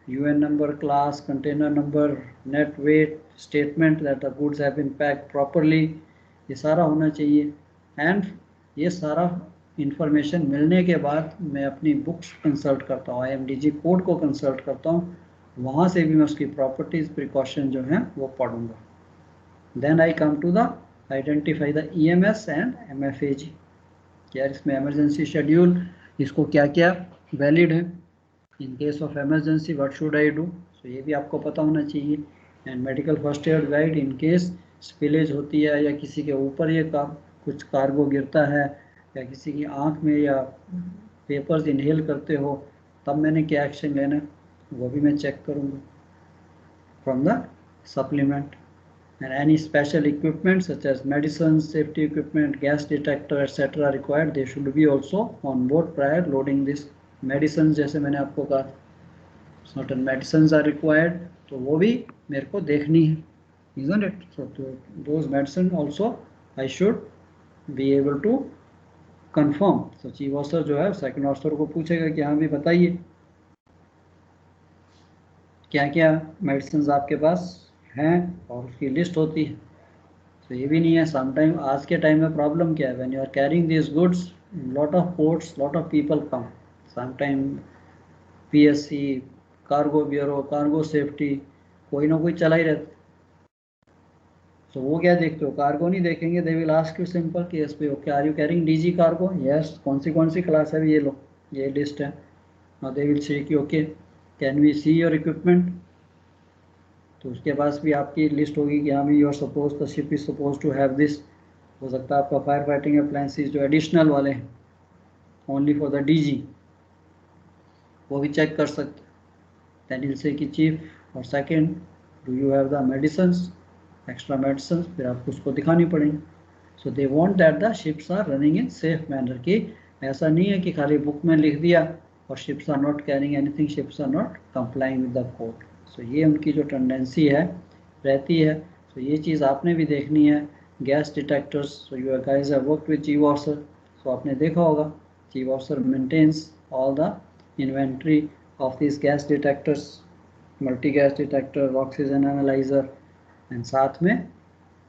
UN number, class, container number, net weight, statement that the goods have been packed properly, ये सारा होना चाहिए। एंड ये सारा इंफॉर्मेशन मिलने के बाद मैं अपनी बुक्स कंसल्ट करता हूँ, IMDG कोड को कंसल्ट करता हूँ, वहाँ से भी मैं उसकी प्रॉपर्टीज प्रिकॉशन जो हैं वो पढ़ूंगा। Then I come to the identify the EMS and MFAG, यार इसमें इमरजेंसी शेड्यूल, इसको क्या क्या वैलिड है, in case of emergency what should I do, so ये भी आपको पता होना चाहिए। And medical first aid guide in case spillage होती है या किसी के ऊपर ये कुछ कार्गो गिरता है या किसी की आंख में या पेपर्स इनहेल करते हो, तब मैंने क्या एक्शन लेना है वो भी मैं चेक करूँगा। from the supplement. And any special equipment such as medicines, safety equipment, gas detector etc. required, they should be also on board prior loading this. Medicines जैसे मैंने आपको कहा certain medicines are required, तो वो भी मेरे को देखनी है, isn't it? So those medicine also I should be able to confirm. So chief officer जो है second officer को पूछेगा कि हाँ भी बताइए क्या क्या मेडिसिन आपके पास हैं और उसकी लिस्ट होती है. तो ये भी नहीं है. समटाइम आज के टाइम में प्रॉब्लम क्या है, when you are carrying this goods lot of ports, lot of people come. Sometime PSC, cargo bureau, cargo safety, कोई ना कोई चला ही रहता. तो वो क्या देखते हो, कार्गो नहीं देखेंगे, they will ask you simple कि एस पे okay are you carrying DG cargo, yes. कौन सी क्लास है, ये लो, ये लिस्ट है. और दे विल से कि okay can we see your equipment. तो उसके पास भी आपकी लिस्ट होगी कि हाँ भी you are suppose the ship is suppose to have this. हो सकता है आपका फायर फाइटिंग अप्लायंसेस जो एडिशनल वाले हैं ओनली फॉर द डीजी, वो भी चेक कर सकते. देन विल से कि चीफ और second do you have the medicines, extra medicines, फिर आपको उसको दिखानी पड़ेंगी. So they want that the ships are running in safe manner. कि ऐसा नहीं है कि खाली बुक में लिख दिया और ships are not carrying anything, ships are not complying with the code. So ये उनकी जो टेंडेंसी है रहती है. तो ये चीज़ आपने भी देखनी है. Gas detectors, so you guys have worked with chief officer, so आपने देखा होगा chief officer maintains all the inventory of this gas detectors, multi gas detector, oxygen analyser, and साथ में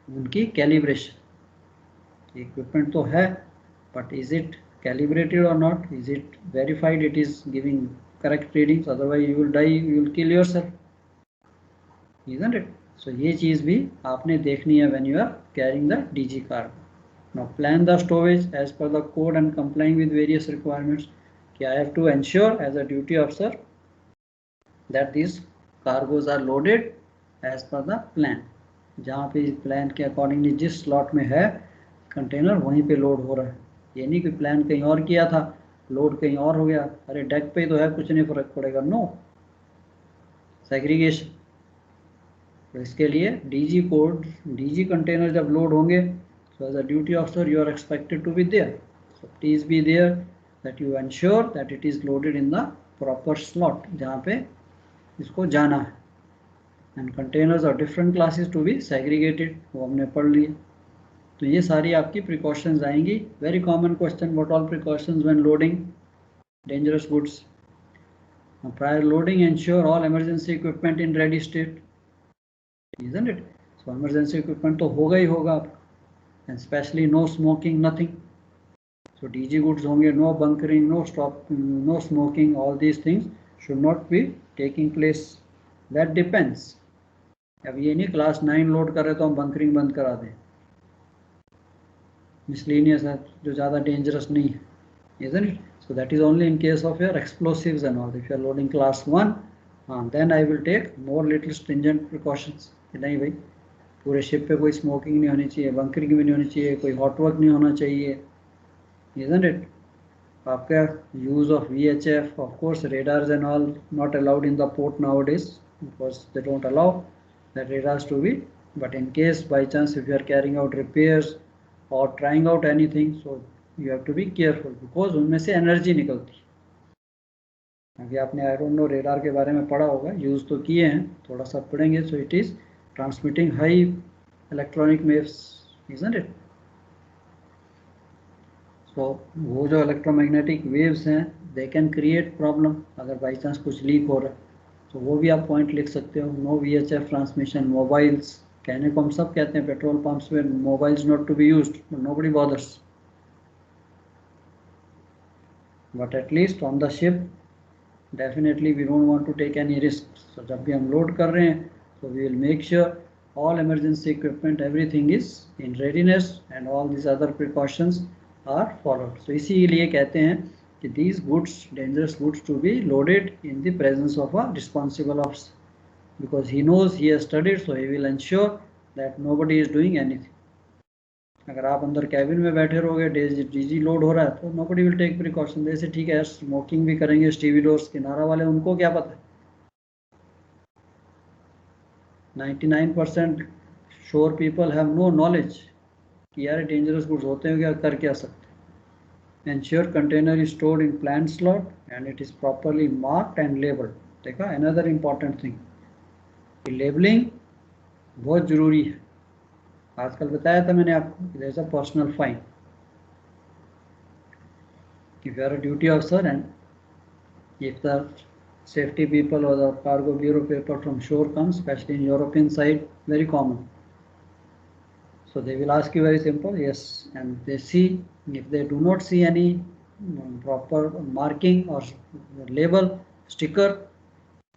उनकी कैलिब्रेशन. इक्विपमेंट तो है but is it calibrated or not, is it verified it is giving correct readings, otherwise you will die, you will kill yourself, isn't it? So ये चीज़ भी आपने देखनी है when you are carrying the DG cargo. Now plan the stowage as per the code and complying with various requirements. कि I have to ensure as a duty officer that these cargoes are loaded as per the plan. जहाँ पे plan के accordingly जिस slot में है container वहीं पे load हो रहा है. ये नहीं कि प्लान कहीं और किया था, लोड कहीं और हो गया, अरे डेक पे ही तो है, कुछ नहीं फर्क पड़ेगा. No, segregation. तो इसके लिए डीजी कोड, डीजी कंटेनर जब लोड होंगे so as a duty officer you are expected to be there. So please be there that you ensure that it is loaded in the proper slot जहाँ पे इसको जाना है. and containers are different classes to be segregated, वो हमने पढ़ लिया. तो ये सारी आपकी प्रिकॉशंस आएंगी. Very common question, what all precautions when loading dangerous goods. Prior loading ensure all emergency equipment in ready state, isn't it? So emergency equipment तो होगा ही होगा आपका. And specially no smoking, nothing. So DG goods होंगे, no bunkering, no stop, no smoking, all these things should not be taking place. That depends. अब ये नहीं class 9 load कर रहे तो हम बंकरिंग बंद करा दें, miscellaneous है जो ज़्यादा dangerous नहीं है, isn't it? So that is only in case of your explosives and all. If you are loading class 1, then I will take more little stringent precautions. नहीं भाई, पूरे शिप पे कोई स्मोकिंग नहीं होनी चाहिए, बंकरिंग भी नहीं होनी चाहिए, कोई हॉट वर्क नहीं होना चाहिए, isn't it? आपका use of VHF, of course radars and all not allowed in the port nowadays because they don't allow the radars to be. But in case by chance if you are carrying out repairs or trying out anything, so you have to be careful because उनमें से energy निकलती. अभी आपने I don't know radar के बारे में पढ़ा होगा, यूज़ तो किए हैं, थोड़ा सा पढ़ेंगे. So it is transmitting high electronic waves, isn't it? So वो जो इलेक्ट्रोमैग्नेटिक वेव्स हैं दे कैन क्रिएट प्रॉब्लम अगर बाई चांस कुछ लीक हो रहा है. तो वो भी आप पॉइंट लिख सकते हो. नो VHF ट्रांसमिशन, मोबाइल्स, कहने को हम सब कहते हैं पेट्रोल पंप्स में mobiles not to be used, nobody bothers, but at least on the ship definitely we don't want to take any risk. So जब भी हम लोड कर रहे हैं तो we will make sure all emergency equipment everything is in readiness and all this other precautions are followed. So इसीलिए कहते हैं कि these goods, dangerous goods to be loaded in the presence of a responsible officer. Because he knows, he has studied, so he will ensure that nobody is doing anything. अगर आप अंदर cabin में बैठे रहोगे, डीजी लोड हो रहा है, तो nobody will take precaution. जैसे ठीक है स्मोकिंग भी करेंगे स्टीविडोर्स, किनारा वाले, उनको क्या पता है. 99% sure people have no knowledge कि यार डेंजरस गुड्स होते हैं क्या, कर क्या सकते। Ensure container is stored in plan slot and it is properly marked and labelled. देखा, अनदर इम्पॉर्टेंट थिंग, लेबलिंग बहुत जरूरी है। आजकल बताया था मैंने आपको, there is a personal fine if you are a duty officer and if the safety people or the cargo bureau paper from shore comes, especially in European side, very common. So they will ask you very simple, yes, and they see, if they do not see any proper marking or label sticker,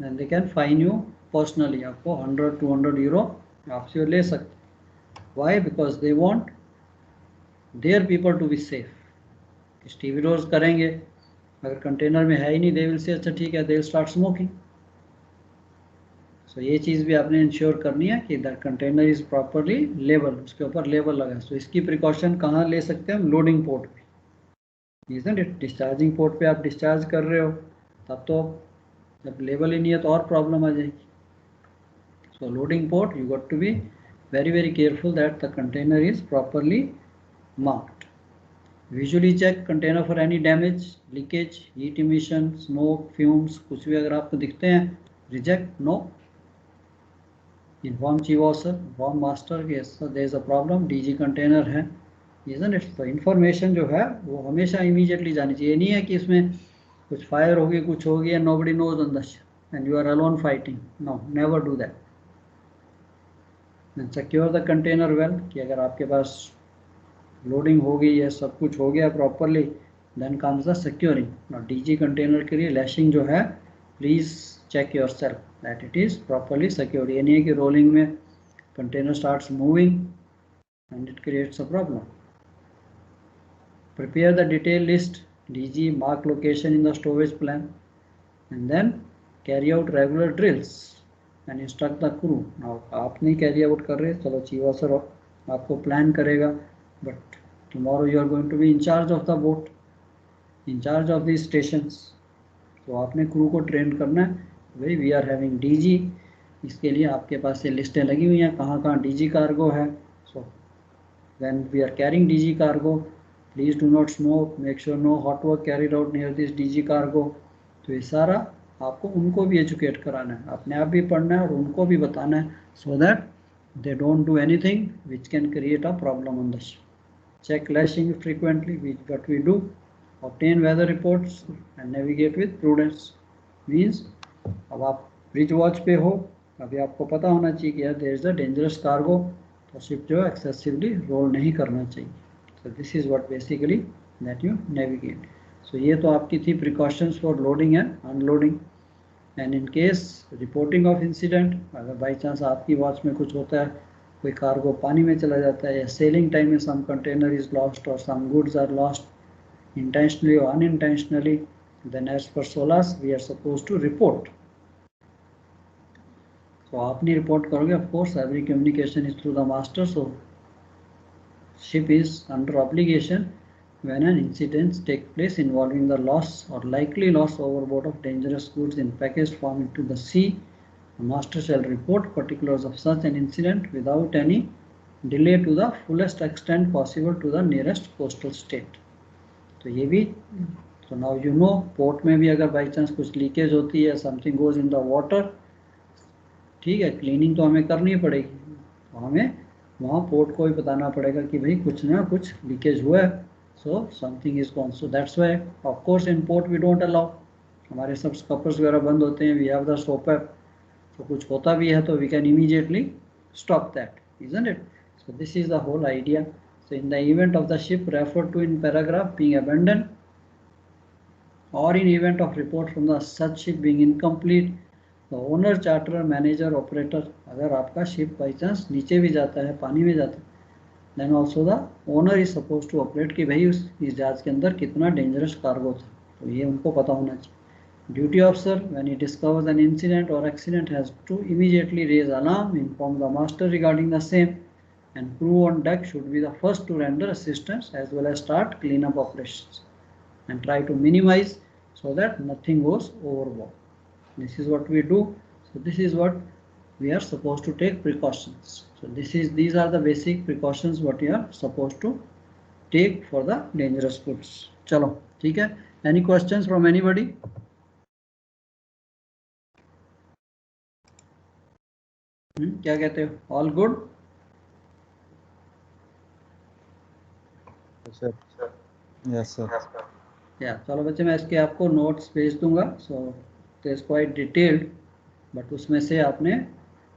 then they can fine you personally. आपको 100-200 euro आपसे ले सकते। Why? Because they want their people to be safe. स्टीविडोर्स करेंगे, अगर container में है ही नहीं, दे will से अच्छा ठीक है, दे विल स्टार्ट स्मोकिंग। सो ये चीज़ भी आपने इंश्योर करनी है कि the container is properly label, उसके ऊपर लेबल लगा। सो इसकी प्रिकॉशन कहाँ ले सकते हैं हम? लोडिंग पोर्ट पे, इजंट इट? डिस्चार्जिंग पोर्ट पे आप डिस्चार्ज कर रहे हो, तब तो जब लेबल ही नहीं है तो और प्रॉब्लम आ जाएगी। So loading port, you got to be very very careful that the container is properly marked. Visually check container for any damage, leakage, heat emission, smoke, fumes, कुछ भी अगर आपको दिखते हैं, reject, no. Inform chief officer, inform master कि there is a problem, DG container है, isn't it? तो information जो है वो हमेशा इमीडिएटली जानी चाहिए। नहीं है कि इसमें कुछ फायर होगी, कुछ होगी and nobody knows on the ship and you are alone fighting, no, never do that. And secure the container well, कि अगर आपके पास लोडिंग हो गई है, सब कुछ हो गया properly, then comes the securing. Now DG container के लिए लैशिंग जो है, please check yourself that it is properly secured. ये नहीं है कि रोलिंग में container starts moving and it creates a problem. Prepare the detail list, DG mark location in the storage plan and then carry out regular drills and instruct the crew. Now आप नहीं carry out कर रहे, चलो chief officer आपको plan करेगा, but tomorrow you are going to be in charge of the boat, in charge of these stations. तो आपने crew को ट्रेन करना है, भाई वी आर हैविंग डीजी, इसके लिए आपके पास ये लिस्टें लगी हुई हैं कहाँ कहाँ डीजी कार्गो है। So when we are carrying DG cargo, please do not smoke, make sure no hot work carried out near this DG cargo. तो ये सारा आपको उनको भी एजुकेट कराना है, अपने आप भी पढ़ना है और उनको भी बताना है, so that they don't do anything which can create a problem on the ship. Check lashing frequently, what we do, obtain weather reports and navigate with prudence. Means अब आप ब्रिज वॉच पे हो, अभी आपको पता होना चाहिए कि यार there is a dangerous cargo, तो शिप जो है एक्सेसिवली रोल नहीं करना चाहिए। So this is what basically that you navigate. So ये तो आपकी थी precautions for loading and unloading. And in case reporting of incident, अगर बाई चांस आपकी वॉच में कुछ होता है, कोई कार्गो पानी में चला जाता है या सेलिंग टाइम में सम कंटेनर इज लॉस्ट और some goods are lost intentionally और unintentionally, then as per SOLAS we are suppose to report. तो आप नहीं रिपोर्ट करोगे, of course every communication is through the master. So ship is under obligation when an incident takes place involving the loss or likely loss overboard of dangerous goods in packaged form into the sea, the master shall report particulars of such an incident without any delay to the fullest extent possible to the nearest coastal state. तो ये भी, so now you know, port में भी अगर by chance कुछ leakage होती है, something goes in the water, ठीक है, क्लीनिंग तो हमें करनी पड़ेगी, तो हमें वहाँ पोर्ट को भी बताना पड़ेगा कि भाई कुछ ना कुछ लीकेज हुआ है, so something is gone. So that's why of course in port we don't allow, हमारे सब स्कपर्स वगैरह बंद होते हैं, we have the stopper, तो कुछ होता भी है तो we can immediately stop that, isn't it? So this is the whole idea. So in the event of the ship referred to in paragraph being abandoned, or in event of report from the such ship being incomplete, the owner, charterer, manager, operator, अगर आपका ship by chance नीचे भी जाता है, पानी में जाता है, then also the owner is suppose to operate कि भाई इस जहाज के अंदर कितना डेंजरस कार्गो था, तो ये उनको पता होना चाहिए। Duty officer when he discovers an incident और accident has to immediately raise alarm, inform the master regarding the same, and crew on deck should be the first to render assistance as well as start clean up operations and try to minimise so that nothing goes overboard. This is what we do. So this is what we are supposed to take precautions. So these are the basic precautions what you are supposed to take for the dangerous goods. चलो ठीक है. Any questions from anybody? क्या कहते हो? All good? Sir yes sir या चलो बच्चे मैं इसके आपको नोट्स भेज दूंगा. सो it is quite detailed, but उसमें से आपने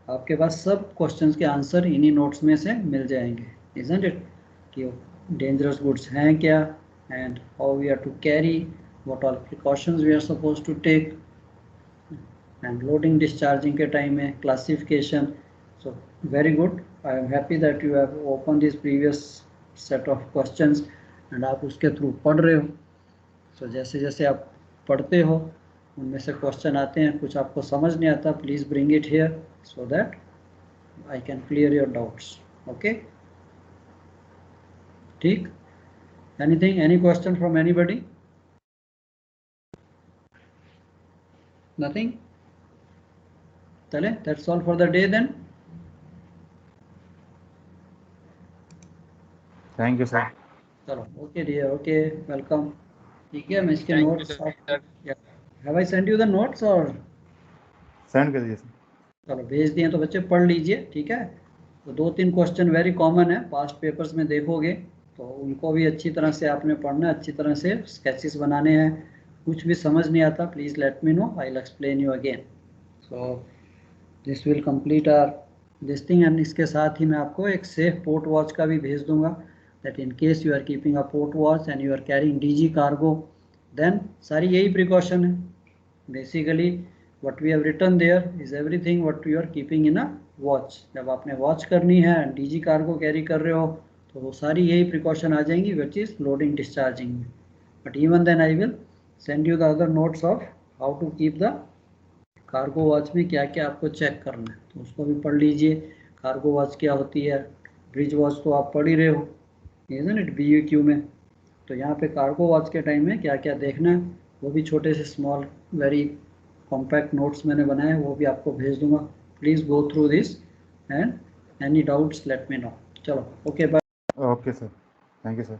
आपके पास सब क्वेश्चंस के आंसर इन्हीं नोट्स में से मिल जाएंगे. इजंट इट कि डेंजरस गुड्स हैं क्या, and how we are to carry, what all precautions we are suppose to take, and loading discharging के टाइम में classification. So very good. I am happy that you have open this previous set of questions and आप उसके through पढ़ रहे हो. सो जैसे जैसे आप पढ़ते हो उनमें से क्वेश्चन आते हैं, कुछ आपको समझ नहीं आता, please bring it here so that I can clear your doubts. Okay ठीक. Anything, any question from anybody? Nothing? चले, that's all for the day then. Thank you sir. चलो ओके डियर, ओके वेलकम. ठीक है, मैं इसके Thank you, notes sir. Have I send you the notes और send कर दीजिए सर. चलो भेज दिए तो बच्चे पढ़ लीजिए. ठीक है, तो 2-3 क्वेश्चन वेरी कॉमन है, पास्ट पेपर्स में देखोगे तो उनको भी अच्छी तरह से आपने पढ़ना है, अच्छी तरह से स्केचेस बनाने हैं. कुछ भी समझ नहीं आता please let me know, I will explain you again. So this will complete our this thing. And इसके साथ ही मैं आपको एक सेफ पोर्ट वॉच का भी भेज दूंगा, that in case you are keeping a port watch and you are carrying DG cargo, then सारी यही प्रिकॉशन है. Basically what we have written there is everything what you are keeping in a watch. जब आपने watch करनी है DG cargo carry कर रहे हो तो वो सारी यही प्रिकॉशन आ जाएंगी विच इज़ लोडिंग डिस्चार्जिंग में. But even then I will send you the other notes of how to keep the cargo watch में क्या क्या आपको चेक करना है, तो उसको भी पढ़ लीजिए. कार्गो वॉच क्या होती है, ब्रिज वॉच तो आप पढ़ ही रहे हो, इजंट इट BUQ में. तो यहाँ पे कार्गो वॉच के टाइम में क्या क्या देखना है वो भी छोटे से स्मॉल वेरी कॉम्पैक्ट नोट्स मैंने बनाए, वो भी आपको भेज दूंगा. Please go through this and any doubts let me know. चलो okay bye. Okay sir. Thank you sir.